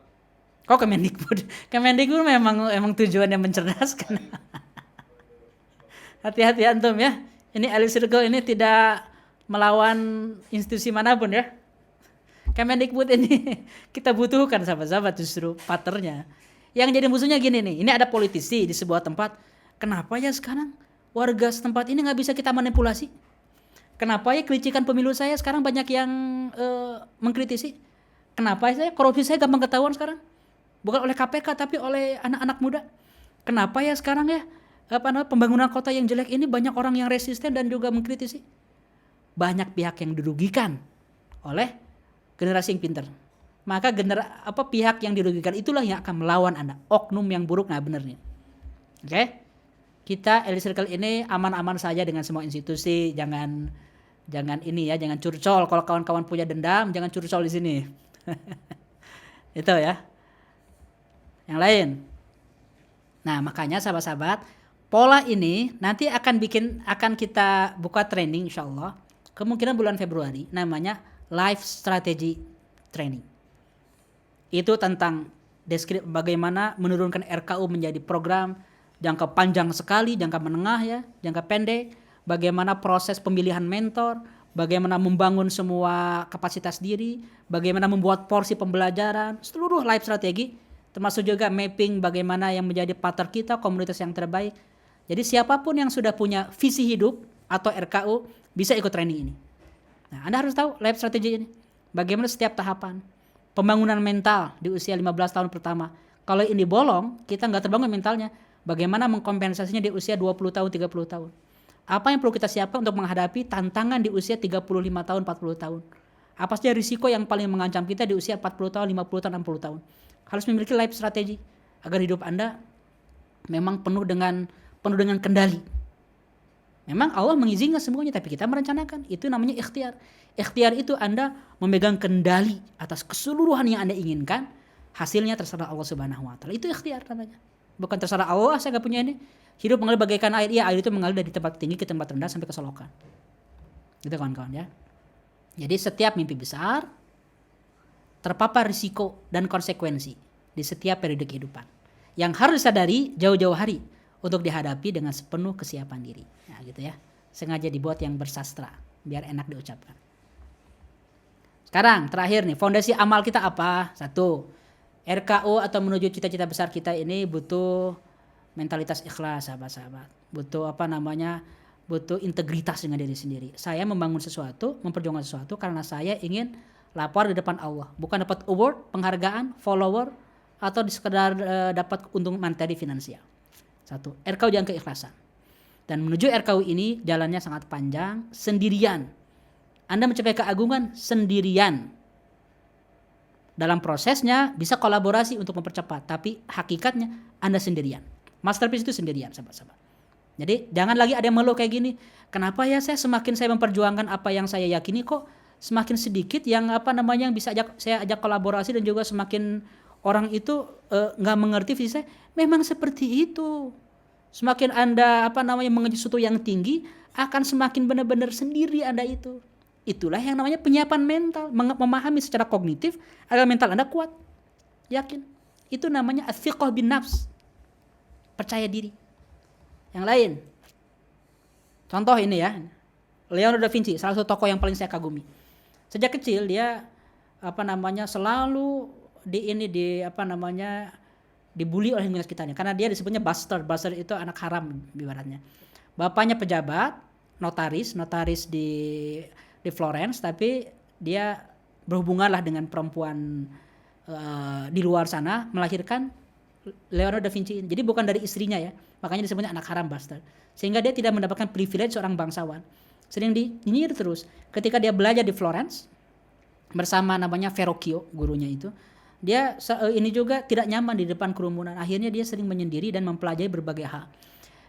Kok Kemendikbud? Kemendikbud memang tujuannya mencerdaskan. Hati-hati antum ya. Ini Elit Circle ini tidak melawan institusi manapun ya. Kemendikbud ini kita butuhkan sahabat-sahabat justru paternya. Yang jadi musuhnya gini nih. Ini ada politisi di sebuah tempat. Kenapa ya sekarang warga setempat ini nggak bisa kita manipulasi? Kenapa ya kelicikan pemilu saya sekarang banyak yang mengkritisi? Kenapa saya korupsi saya gampang ketahuan sekarang? Bukan oleh KPK tapi oleh anak-anak muda. Kenapa ya sekarang ya pembangunan kota yang jelek ini banyak orang yang resisten dan juga mengkritisi? Banyak pihak yang dirugikan oleh generasi yang pintar. Maka pihak yang dirugikan itulah yang akan melawan Anda. Oknum yang buruk nggak bener nih. Oke? Kita Elit Circle ini aman-aman saja dengan semua institusi. Jangan ini ya, jangan curcol. Kalau kawan-kawan punya dendam, jangan curcol di sini. Itu ya. Yang lain. Nah, makanya sahabat-sahabat, pola ini nanti akan kita buka training insyaallah. Kemungkinan bulan Februari, namanya Life Strategy Training. Itu tentang bagaimana menurunkan RKU menjadi program jangka panjang sekali, jangka menengah ya, jangka pendek, bagaimana proses pemilihan mentor, bagaimana membangun semua kapasitas diri, bagaimana membuat porsi pembelajaran, seluruh life strategi, termasuk juga mapping bagaimana yang menjadi partner kita, komunitas yang terbaik. Jadi siapapun yang sudah punya visi hidup atau RKU bisa ikut training ini. Nah, Anda harus tahu life strategy ini. Bagaimana setiap tahapan pembangunan mental di usia 15 tahun pertama. Kalau ini bolong, kita nggak terbangun mentalnya. Bagaimana mengkompensasinya di usia 20 tahun, 30 tahun. Apa yang perlu kita siapkan untuk menghadapi tantangan di usia 35 tahun, 40 tahun. Apa saja risiko yang paling mengancam kita di usia 40 tahun, 50 tahun, 60 tahun. Harus memiliki life strategy agar hidup Anda memang penuh dengan kendali. Memang Allah mengizinkan semuanya, tapi kita merencanakan. Itu namanya ikhtiar. Ikhtiar itu Anda memegang kendali atas keseluruhan yang Anda inginkan. Hasilnya terserah Allah Subhanahu wa taala. Itu ikhtiar namanya. Bukan terserah Allah, saya enggak punya ini. Hidup mengalir bagaikan air. Iya, air itu mengalir dari tempat tinggi ke tempat rendah sampai ke selokan. Gitu kawan-kawan ya. Jadi setiap mimpi besar terpapar risiko dan konsekuensi di setiap periode kehidupan. Yang harus disadari jauh-jauh hari untuk dihadapi dengan sepenuh kesiapan diri. Nah, gitu ya. Sengaja dibuat yang bersastra biar enak diucapkan. Sekarang terakhir nih, fondasi amal kita apa? 1. RKU atau menuju cita-cita besar kita ini butuh mentalitas ikhlas, sahabat-sahabat. Butuh butuh integritas dengan diri sendiri. Saya membangun sesuatu, memperjuangkan sesuatu karena saya ingin lapor di depan Allah, bukan dapat award, penghargaan, follower, atau sekedar dapat untung materi finansial. 1. RKU jangan keikhlasan. Dan menuju RKU ini jalannya sangat panjang, sendirian. Anda mencapai keagungan sendirian. Dalam prosesnya bisa kolaborasi untuk mempercepat, tapi hakikatnya Anda sendirian. Masterpiece itu sendirian, sahabat-sahabat. Jadi jangan lagi ada yang mengeluh kayak gini. Kenapa ya semakin saya memperjuangkan apa yang saya yakini kok semakin sedikit yang yang bisa saya ajak kolaborasi, dan juga semakin orang itu nggak mengerti visi saya. Memang seperti itu. Semakin Anda mengejar sesuatu yang tinggi, akan semakin benar-benar sendiri Anda itu. Itulah yang namanya penyiapan mental, memahami secara kognitif agar mental Anda kuat. Yakin. Itu namanya athiqah bin nafs. Percaya diri. Yang lain. Contoh ini ya. Leonardo da Vinci, salah satu tokoh yang paling saya kagumi. Sejak kecil dia selalu dibully oleh lingkungan sekitarnya karena dia disebutnya bastard. Bastard itu anak haram ibaratnya. Bapaknya pejabat, notaris di Florence, tapi dia berhubunganlah dengan perempuan di luar sana, melahirkan Leonardo da Vinci. Jadi bukan dari istrinya ya. Makanya disebutnya anak haram, bastard. Sehingga dia tidak mendapatkan privilege seorang bangsawan. Sering dinyindir terus. Ketika dia belajar di Florence bersama Verrocchio, gurunya itu, dia ini juga tidak nyaman di depan kerumunan. Akhirnya dia sering menyendiri dan mempelajari berbagai hal.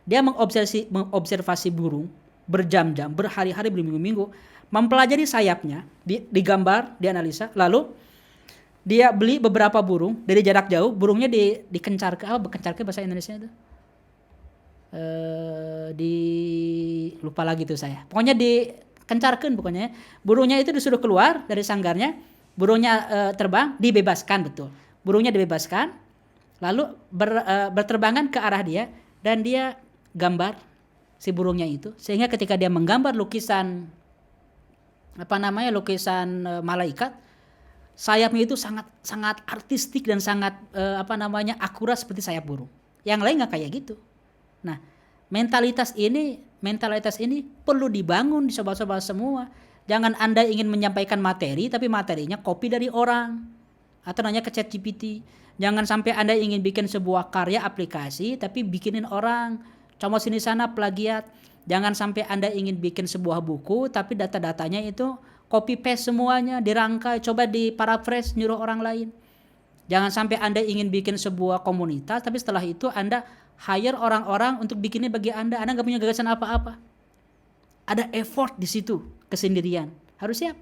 Dia mengobservasi burung berjam-jam, berhari-hari, berminggu-minggu, mempelajari sayapnya, digambar, dianalisa, lalu dia beli beberapa burung dari jarak jauh, burungnya dikencarkan, bekencarkan bahasa Indonesia itu? Lupa lagi tuh saya. Pokoknya dikencarkan pokoknya. Burungnya itu disuruh keluar dari sanggarnya, burungnya terbang, dibebaskan betul. Burungnya dibebaskan, lalu berterbangan ke arah dia dan dia gambar si burungnya itu, sehingga ketika dia menggambar lukisan malaikat, sayapnya itu sangat artistik dan sangat akurat seperti sayap burung. Yang lain nggak kayak gitu. Nah, mentalitas ini perlu dibangun di sobat-sobat semua. Jangan Anda ingin menyampaikan materi tapi materinya copy dari orang atau nanya ke ChatGPT. Jangan sampai Anda ingin bikin sebuah karya aplikasi tapi bikinin orang, comot sini sana plagiat. Jangan sampai Anda ingin bikin sebuah buku tapi data-datanya itu copy paste semuanya, dirangkai, coba diparaphrase nyuruh orang lain. Jangan sampai Anda ingin bikin sebuah komunitas tapi setelah itu Anda hire orang-orang untuk bikinnya bagi Anda. Anda nggak punya gagasan apa-apa. Ada effort di situ, kesendirian. Harus siap,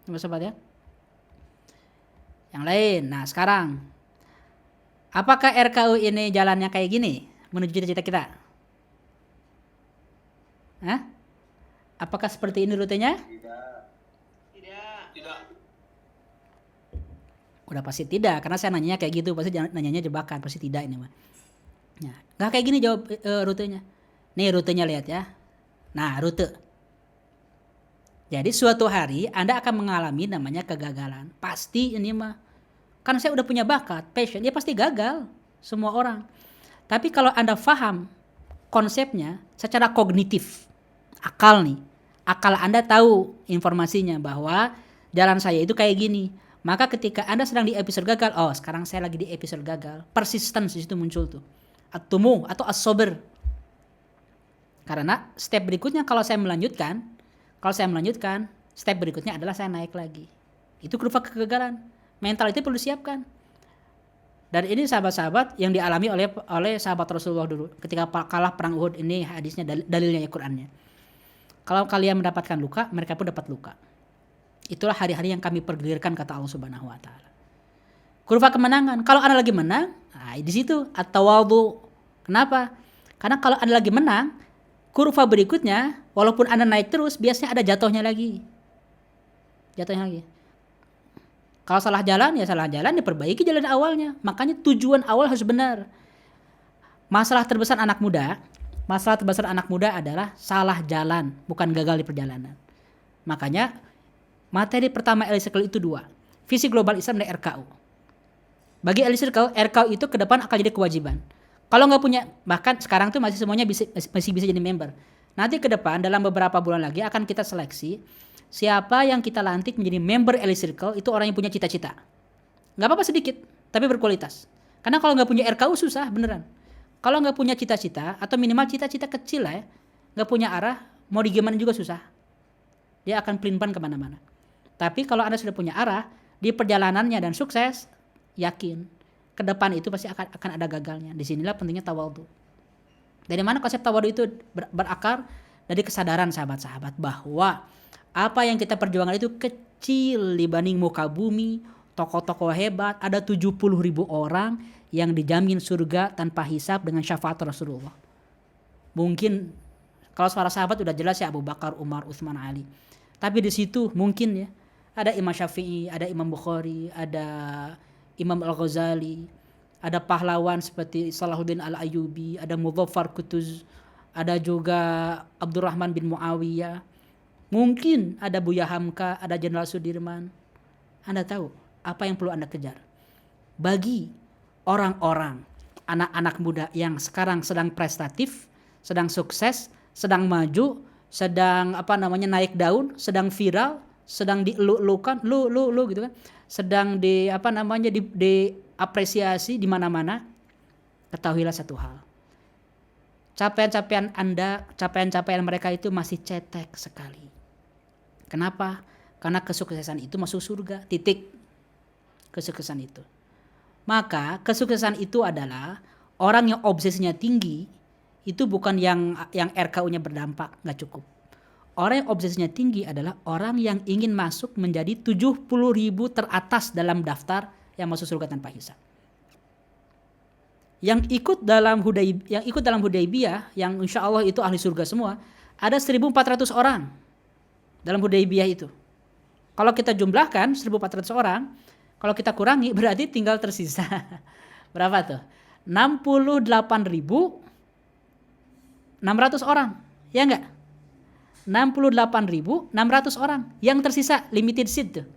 sobat-sobat ya. Yang lain, nah sekarang, apakah RKU ini jalannya kayak gini menuju cita-cita kita? Hah? Apakah seperti ini rutenya? Tidak. Udah pasti tidak, karena saya nanyanya kayak gitu, pasti nanyanya jebakan, pasti tidak ini mah. Nah, nggak kayak gini jawab rutenya. Nih rutenya lihat ya. Nah, rute. Jadi suatu hari Anda akan mengalami namanya kegagalan. Pasti ini mah. Karena saya udah punya bakat, passion, ya pasti gagal. Semua orang. Tapi kalau Anda paham konsepnya secara kognitif, akal nih. Akal Anda tahu informasinya bahwa jalan saya itu kayak gini. Maka ketika Anda sedang di episode gagal, oh sekarang saya lagi di episode gagal. Persistence di situ muncul tuh. At-tumu atau as-sabr. Karena step berikutnya kalau saya melanjutkan, step berikutnya adalah saya naik lagi. Itu kurva kegagalan. Mental itu perlu siapkan. Dan ini sahabat-sahabat yang dialami oleh sahabat Rasulullah dulu. Ketika kalah perang Uhud, ini hadisnya, dalilnya ya, Qur'annya. Kalau kalian mendapatkan luka, mereka pun dapat luka. Itulah hari-hari yang kami pergulirkan, kata Allah Subhanahu wa taala. Kurva kemenangan. Kalau Anda lagi menang, nah di situ at-tawadhu. Kenapa? Karena kalau Anda lagi menang, kurva berikutnya walaupun Anda naik terus, biasanya ada jatuhnya lagi. Kalau salah jalan, diperbaiki jalan awalnya. Makanya tujuan awal harus benar. Masalah terbesar anak muda adalah salah jalan, bukan gagal di perjalanan. Makanya materi pertama Elite Circle itu 2. Visi global Islam dan RKU. Bagi Elite Circle, RKU itu ke depan akan jadi kewajiban. Kalau nggak punya, bahkan sekarang tuh masih semuanya masih bisa jadi member. Nanti ke depan dalam beberapa bulan lagi akan kita seleksi siapa yang kita lantik menjadi member Elite Circle, itu orang yang punya cita-cita. Nggak apa-apa sedikit, tapi berkualitas. Karena kalau nggak punya RKU susah beneran. Kalau nggak punya cita-cita atau minimal cita-cita kecil lah ya, nggak punya arah, mau di gimana juga susah. Dia akan pelin-pelan kemana-mana. Tapi kalau Anda sudah punya arah di perjalanannya dan sukses, yakin ke depan itu pasti akan ada gagalnya. Disinilah pentingnya tawadhu. Dari mana konsep tawadhu itu berakar? Dari kesadaran sahabat-sahabat bahwa apa yang kita perjuangkan itu kecil dibanding muka bumi, tokoh-tokoh hebat, ada 70.000 orang yang dijamin surga tanpa hisab dengan syafaat Rasulullah. Mungkin kalau para sahabat udah jelas ya, Abu Bakar, Umar, Utsman, Ali. Tapi di situ mungkin ya ada Imam Syafi'i, ada Imam Bukhari, ada Imam Al-Ghazali, ada pahlawan seperti Salahuddin Al-Ayyubi, ada Mudhaffar Qutuz, ada juga Abdurrahman bin Muawiyah. Mungkin ada Buya Hamka, ada Jenderal Sudirman. Anda tahu apa yang perlu Anda kejar. Bagi orang-orang, anak-anak muda yang sekarang sedang prestatif, sedang sukses, sedang maju, sedang naik daun, sedang viral, sedang dielu-elukan, lu gitu kan. Sedang diapresiasi di mana-mana. Ketahuilah satu hal. Capaian-capaian Anda, capaian-capaian mereka itu masih cetek sekali. Kenapa? Karena kesuksesan itu masuk surga. Titik. Kesuksesan itu. Maka kesuksesan itu adalah orang yang obsesinya tinggi, itu bukan yang RKU-nya berdampak, nggak cukup. Orang yang obsesinya tinggi adalah orang yang ingin masuk menjadi 70.000 teratas dalam daftar yang masuk surga tanpa hisab. Yang ikut dalam Hudaybiyah, yang insya Allah itu ahli surga semua, ada 1.400 orang dalam Hudaybiyah itu. Kalau kita jumlahkan 1.400 orang, kalau kita kurangi berarti tinggal tersisa berapa tuh? 68.600 orang, ya enggak? 68.600 orang yang tersisa limited seat tuh.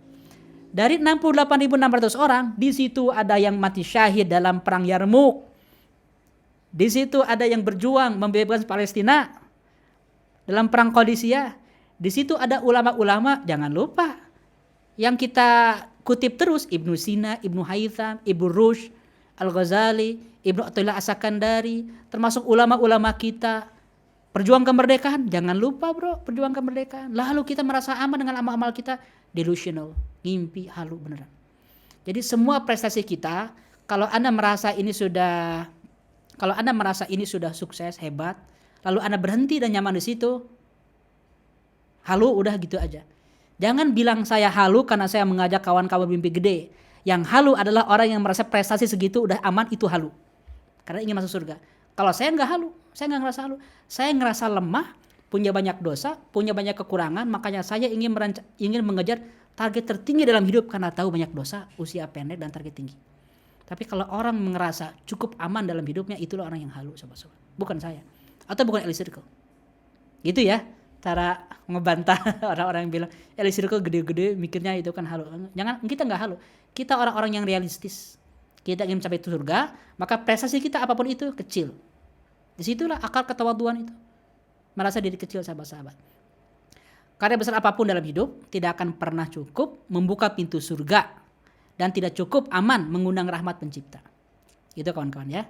Dari 68.600 orang, di situ ada yang mati syahid dalam perang Yarmuk. Di situ ada yang berjuang membebaskan Palestina dalam perang Qadisiyah. Di situ ada ulama-ulama, jangan lupa yang kita kutip terus, Ibnu Sina, Ibnu Haytham, Ibnu Rushd, Al-Ghazali, Ibnu Athaillah As-Sakandari, termasuk ulama-ulama kita. Perjuang kemerdekaan, jangan lupa bro, perjuang kemerdekaan. Lalu kita merasa aman dengan amal-amal kita, delusional, ngimpi, halu beneran. Jadi semua prestasi kita, kalau Anda merasa ini sudah sukses, hebat, lalu Anda berhenti dan nyaman di situ, halu udah gitu aja. Jangan bilang saya halu karena saya mengajak kawan-kawan mimpi gede. Yang halu adalah orang yang merasa prestasi segitu udah aman, itu halu. Karena ingin masuk surga. Kalau saya nggak halu, saya nggak ngerasa halu. Saya ngerasa lemah, punya banyak dosa, punya banyak kekurangan, makanya saya ingin mengejar target tertinggi dalam hidup karena tahu banyak dosa, usia pendek dan target tinggi. Tapi kalau orang merasa cukup aman dalam hidupnya, itulah orang yang halu, sobat-sobat. Bukan saya. Atau bukan Elite Circle. Gitu ya. Cara ngebantah orang-orang yang bilang Elite Circle gede-gede mikirnya itu kan halu. Jangan, kita nggak halu. Kita orang-orang yang realistis. Kita ingin mencapai surga, maka prestasi kita apapun itu kecil. Disitulah akal ketawaduan itu. merasa diri kecil sahabat-sahabat. Karya besar apapun dalam hidup tidak akan pernah cukup membuka pintu surga dan tidak cukup aman mengundang rahmat pencipta. Itu kawan-kawan ya.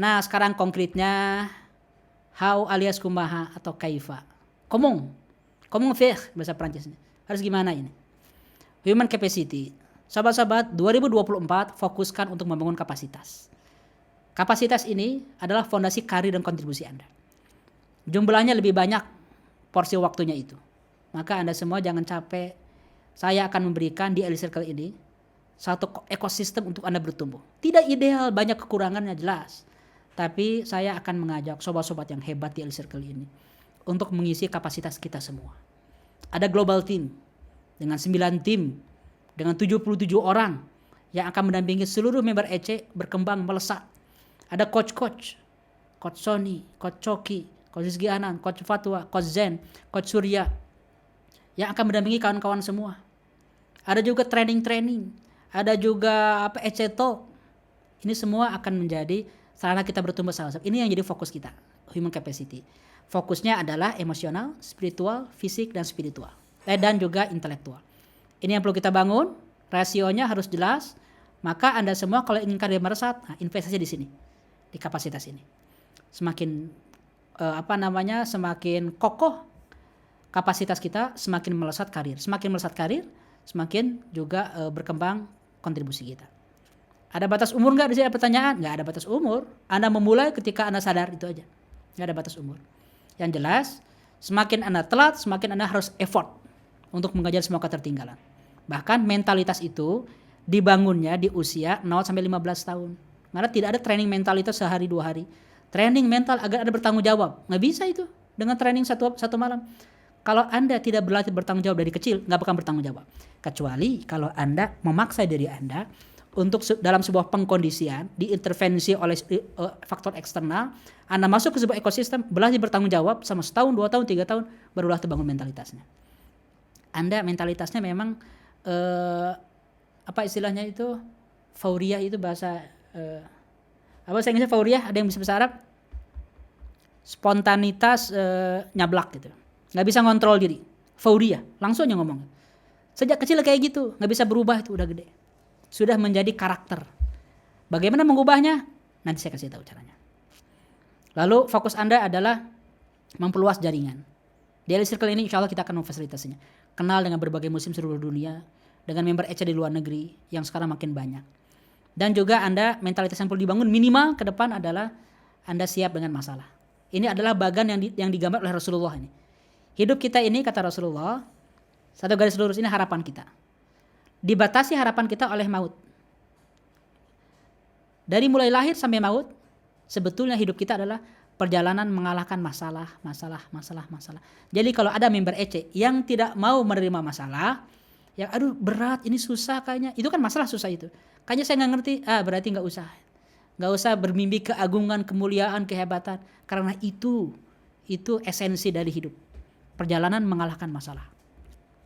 Nah sekarang konkretnya how alias kumaha atau kaifa. Comment faire bahasa Prancisnya. Harus gimana ini? Human capacity. Sahabat-sahabat 2024 fokuskan untuk membangun kapasitas. Kapasitas ini adalah fondasi karir dan kontribusi Anda. Jumlahnya lebih banyak porsi waktunya itu. Maka Anda semua jangan capek. Saya akan memberikan di Elite Circle ini satu ekosistem untuk Anda bertumbuh. Tidak ideal, banyak kekurangannya jelas. Tapi saya akan mengajak sobat-sobat yang hebat di Elite Circle ini untuk mengisi kapasitas kita semua. Ada global team dengan 9 tim dengan 77 orang yang akan mendampingi seluruh member EC berkembang melesat. Ada coach Sony, coach Coki, coach Rizky Anan, coach Fatwa, coach Zen, coach Surya yang akan mendampingi kawan-kawan semua. Ada juga training, ada juga EC Talk. Ini semua akan menjadi sarana kita bertumbuh sahabat. Ini yang jadi fokus kita, human capacity. Fokusnya adalah emosional, spiritual, fisik dan spiritual. Dan juga intelektual. Ini yang perlu kita bangun, rasionya harus jelas. Maka Anda semua kalau ingin karir meresat, investasi di sini, di kapasitas ini. Semakin semakin kokoh kapasitas kita, semakin melesat karir. Semakin melesat karir, semakin juga berkembang kontribusi kita. Ada batas umur nggak di sini? Pertanyaan? Nggak ada batas umur. Anda memulai ketika Anda sadar, itu aja. Nggak ada batas umur. Yang jelas, semakin Anda telat, semakin Anda harus effort untuk mengejar semua ketertinggalan. Bahkan mentalitas itu dibangunnya di usia 0-15 tahun. Karena tidak ada training mental itu sehari 2 hari. Training mental agar Anda bertanggung jawab. Nggak bisa itu dengan training satu malam. Kalau Anda tidak berlatih bertanggung jawab dari kecil, nggak bakal bertanggung jawab. Kecuali kalau Anda memaksa diri Anda untuk dalam sebuah pengkondisian, diintervensi oleh faktor eksternal, Anda masuk ke sebuah ekosistem, berlatih bertanggung jawab sama setahun, 2 tahun, 3 tahun, barulah terbangun mentalitasnya. Anda mentalitasnya memang apa istilahnya itu, fauria itu bahasa apa saya Inggrisnya fauria, ada yang bisa bahasa Arab? Spontanitas nyablak gitu. Nggak bisa ngontrol diri. Fauria, langsung aja ngomong. Sejak kecil kayak gitu, nggak bisa berubah itu udah gede. Sudah menjadi karakter. Bagaimana mengubahnya? Nanti saya kasih tahu caranya. Lalu fokus Anda adalah memperluas jaringan. Di Elite Circle ini insya Allah kita akan memfasilitasinya. Kenal dengan berbagai musim seluruh dunia, dengan member EC di luar negeri yang sekarang makin banyak. Dan juga Anda mentalitas yang perlu dibangun minimal ke depan adalah Anda siap dengan masalah. Ini adalah bagan yang digambar oleh Rasulullah ini. Hidup kita ini kata Rasulullah, satu garis lurus ini harapan kita. Dibatasi harapan kita oleh maut. Dari mulai lahir sampai maut, sebetulnya hidup kita adalah perjalanan mengalahkan masalah. Jadi kalau ada member EC yang tidak mau menerima masalah, yang aduh berat, ini susah kayaknya, itu kan masalah susah itu. Kayaknya saya nggak ngerti, berarti nggak usah bermimpi keagungan, kemuliaan, kehebatan, karena itu esensi dari hidup. Perjalanan mengalahkan masalah.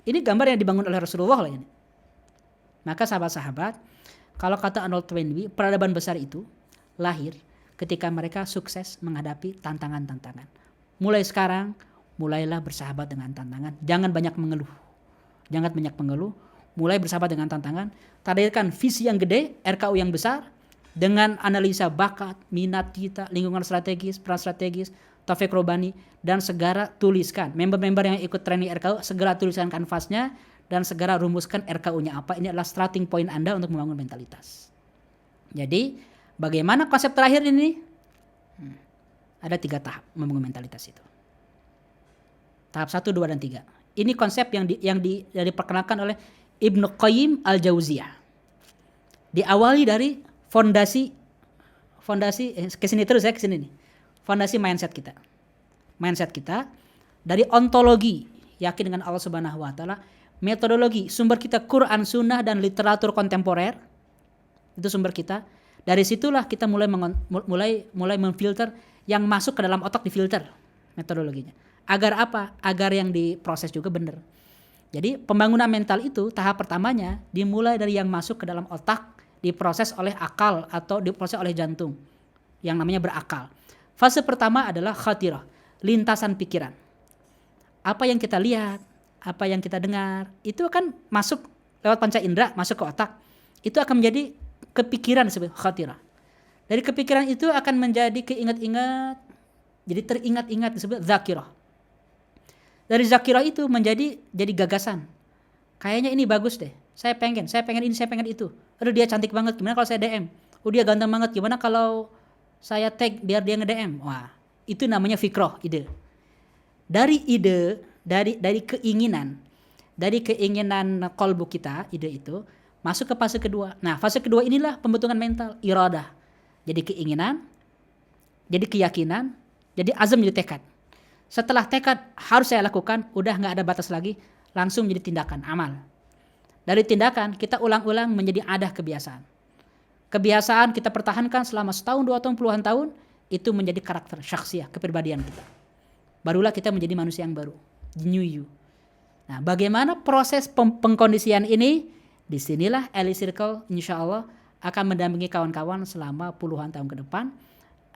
Ini gambar yang dibangun oleh Rasulullah lah ini. Maka sahabat-sahabat, kalau kata Arnold Toynbee, peradaban besar itu lahir ketika mereka sukses menghadapi tantangan-tantangan. Mulai sekarang, mulailah bersahabat dengan tantangan. Jangan banyak mengeluh. Mulai bersahabat dengan tantangan. Hadirkan visi yang gede, RKU yang besar, dengan analisa bakat, minat kita, lingkungan strategis, peran strategis, Taufik Robani, dan segera tuliskan. Member-member yang ikut training RKU, segera tuliskan kanvasnya, dan segera rumuskan RKU-nya apa. Ini adalah starting point Anda untuk membangun mentalitas. Jadi, bagaimana konsep terakhir ini? Ada 3 tahap membangun mentalitas itu. Tahap 1, 2, dan 3. Ini konsep yang diperkenalkan oleh Ibnu Qayyim Al-Jauziyah. Diawali dari fondasi kesini terus ya, kesini nih. Fondasi mindset kita. Mindset kita dari ontologi, yakin dengan Allah Subhanahu wa taala, metodologi, sumber kita Quran, Sunnah dan literatur kontemporer. Itu sumber kita. Dari situlah kita mulai memfilter yang masuk ke dalam otak, difilter metodologinya. Agar apa? Agar yang diproses juga benar. Jadi pembangunan mental itu tahap pertamanya dimulai dari yang masuk ke dalam otak, diproses oleh akal atau diproses oleh jantung yang namanya berakal. Fase pertama adalah khatirah, lintasan pikiran. Apa yang kita lihat, apa yang kita dengar, itu akan masuk lewat panca indera, masuk ke otak. Itu akan menjadi kepikiran sebagai khatirah. Dari kepikiran itu akan menjadi keingat-ingat, jadi teringat-ingat disebut zakirah. Dari zakirah itu jadi gagasan. Kayaknya ini bagus deh. Saya pengen ini, saya pengen itu. Aduh dia cantik banget, gimana kalau saya DM? Oh dia ganteng banget, gimana kalau saya tag biar dia nge-DM? Wah, itu namanya fikroh, ide. Dari ide, dari keinginan kolbu kita, ide itu masuk ke fase kedua. Nah, fase kedua inilah pembentukan mental, iradah. Jadi keinginan, jadi keyakinan, jadi azam, jadi tekad. Setelah tekad harus saya lakukan, udah nggak ada batas lagi, langsung menjadi tindakan, amal. Dari tindakan kita ulang-ulang menjadi adah kebiasaan. Kebiasaan kita pertahankan selama setahun, 2 tahun, puluhan tahun, itu menjadi karakter syakhsiyah, kepribadian kita. Barulah kita menjadi manusia yang baru, new you. Nah, bagaimana proses pengkondisian ini? Disinilah Elite Circle insya Allah akan mendampingi kawan-kawan selama puluhan tahun ke depan,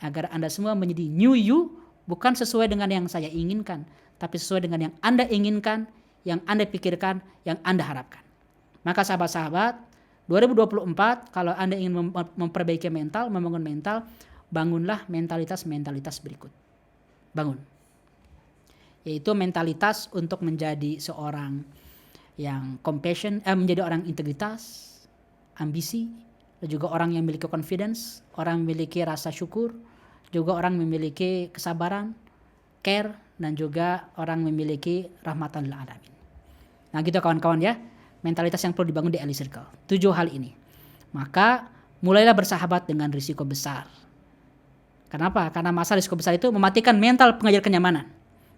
agar Anda semua menjadi new you, bukan sesuai dengan yang saya inginkan, tapi sesuai dengan yang Anda inginkan, yang Anda pikirkan, yang Anda harapkan. Maka sahabat-sahabat, 2024 kalau Anda ingin memperbaiki mental, membangun mental, bangunlah mentalitas berikut. Bangun. Yaitu mentalitas untuk menjadi seorang yang compassion, menjadi orang integritas, ambisi, dan juga orang yang memiliki confidence, orang memiliki rasa syukur, juga orang memiliki kesabaran, care, dan juga orang memiliki rahmatan lil alamin. Nah gitu kawan-kawan ya, mentalitas yang perlu dibangun di Elite Circle. 7 hal ini. Maka mulailah bersahabat dengan risiko besar. Kenapa? Karena masa risiko besar itu mematikan mental pengejar kenyamanan.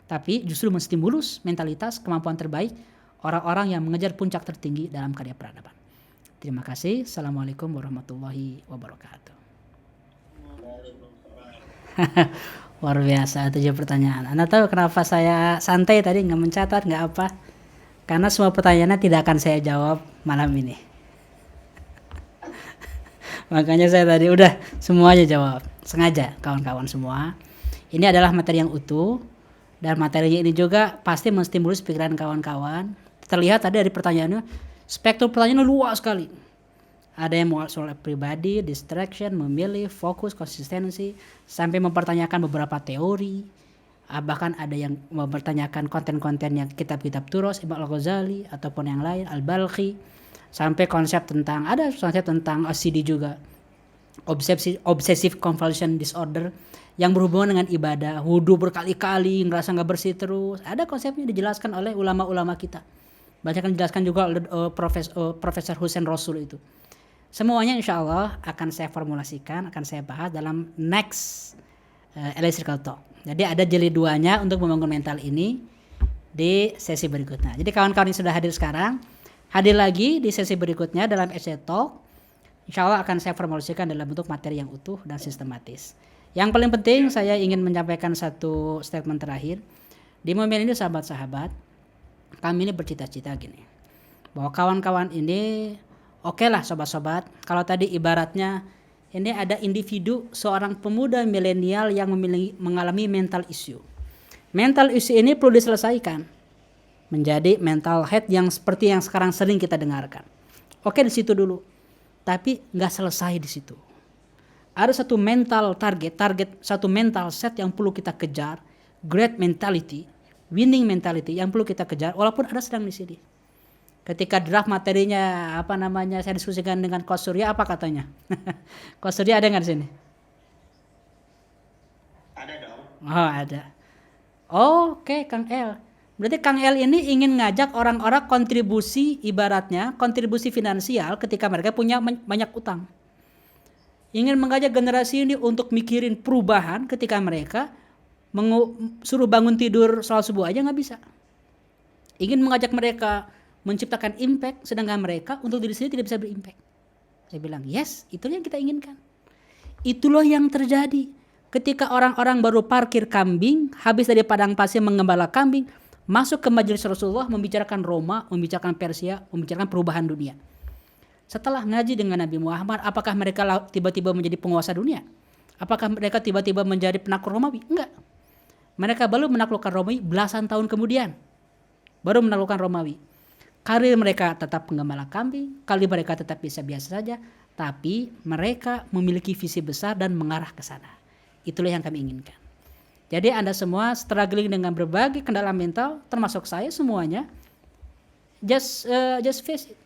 Tapi justru menstimulus mentalitas kemampuan terbaik orang-orang yang mengejar puncak tertinggi dalam karya peradaban. Terima kasih. Assalamualaikum warahmatullahi wabarakatuh. Luar biasa, 7 pertanyaan. Anda tahu kenapa saya santai tadi, nggak mencatat, nggak apa? Karena semua pertanyaannya tidak akan saya jawab malam ini. Makanya saya tadi udah semuanya jawab. Sengaja kawan-kawan semua. Ini adalah materi yang utuh. Dan materinya ini juga pasti menstimulus pikiran kawan-kawan. Terlihat tadi dari pertanyaannya, spektrum pertanyaannya luas sekali. Ada yang soal pribadi, distraction, memilih, fokus, konsistensi, sampai mempertanyakan beberapa teori. Bahkan ada yang mempertanyakan konten-konten yang kitab-kitab Turos, Imam Al-Ghazali, ataupun yang lain, Al-Balkhi. Sampai konsep tentang OCD juga. Obsessive compulsion disorder. Yang berhubungan dengan ibadah, wudhu berkali-kali, ngerasa nggak bersih terus. Ada konsepnya dijelaskan oleh ulama-ulama kita. Banyak yang dijelaskan juga oleh Profesor Hussein Rasul itu. Semuanya insya Allah akan saya formulasikan, akan saya bahas dalam next Elite Circle Talk. Jadi ada jilid 2-nya untuk membangun mental ini di sesi berikutnya. Jadi kawan-kawan yang sudah hadir sekarang, hadir lagi di sesi berikutnya dalam Elite Talk. Insya Allah akan saya formulasikan dalam bentuk materi yang utuh dan sistematis. Yang paling penting saya ingin menyampaikan satu statement terakhir. Di momen ini sahabat-sahabat, kami ini bercita-cita gini. Bahwa kawan-kawan ini oke lah sobat-sobat. Kalau tadi ibaratnya ini ada individu seorang pemuda milenial yang mengalami mental issue. Mental issue ini perlu diselesaikan. Menjadi mental health yang seperti yang sekarang sering kita dengarkan. Oke di situ dulu. Tapi nggak selesai di situ. Ada satu mental target satu mental set yang perlu kita kejar, great mentality, winning mentality yang perlu kita kejar, walaupun ada sedang di sini. Ketika draft materinya saya diskusikan dengan Coach Surya, apa katanya? Coach Surya ada nggak di sini? Ada dong. Oh ada. Oke, Kang El. Berarti Kang El ini ingin ngajak orang-orang kontribusi, ibaratnya kontribusi finansial ketika mereka punya banyak utang. Ingin mengajak generasi ini untuk mikirin perubahan ketika mereka suruh bangun tidur sholat subuh aja nggak bisa. Ingin mengajak mereka menciptakan impact, sedangkan mereka untuk diri sendiri tidak bisa berimpact. Saya bilang yes, itu yang kita inginkan. Itulah yang terjadi ketika orang-orang baru parkir kambing, habis dari padang pasir mengembala kambing, masuk ke majelis Rasulullah membicarakan Roma, membicarakan Persia, membicarakan perubahan dunia. Setelah ngaji dengan Nabi Muhammad, apakah mereka tiba-tiba menjadi penguasa dunia? Apakah mereka tiba-tiba menjadi penakluk Romawi? Enggak. Mereka baru menaklukkan Romawi belasan tahun kemudian. Baru menaklukkan Romawi. Karir mereka tetap penggembala kambing, karir mereka tetap biasa-biasa saja, tapi mereka memiliki visi besar dan mengarah ke sana. Itulah yang kami inginkan. Jadi Anda semua struggling dengan berbagai kendala mental, termasuk saya semuanya, just face it.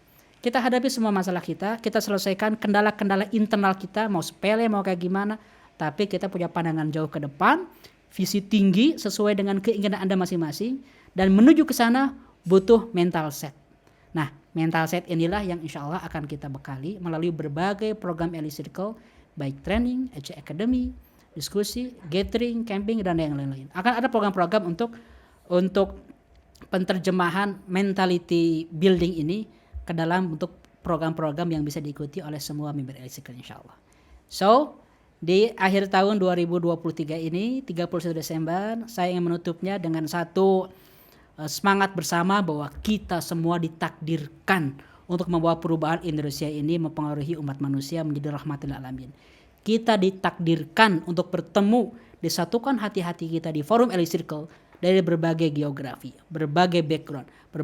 Kita hadapi semua masalah kita selesaikan kendala-kendala internal kita, mau sepele mau kayak gimana, tapi kita punya pandangan jauh ke depan, visi tinggi sesuai dengan keinginan Anda masing-masing, dan menuju ke sana butuh mental set. Nah, mental set inilah yang insya Allah akan kita bekali melalui berbagai program Elite Circle, baik training, EC Academy, diskusi, gathering, camping, dan yang lain-lain. Akan ada program-program untuk penterjemahan mentality building ini ke dalam untuk program-program yang bisa diikuti oleh semua member Elite Circle insya Allah. So, di akhir tahun 2023 ini, 31 Desember, saya ingin menutupnya dengan satu semangat bersama bahwa kita semua ditakdirkan untuk membawa perubahan Indonesia ini mempengaruhi umat manusia menjadi rahmatil alamin. Kita ditakdirkan untuk bertemu, disatukan hati-hati kita di forum Elite Circle dari berbagai geografi, berbagai background,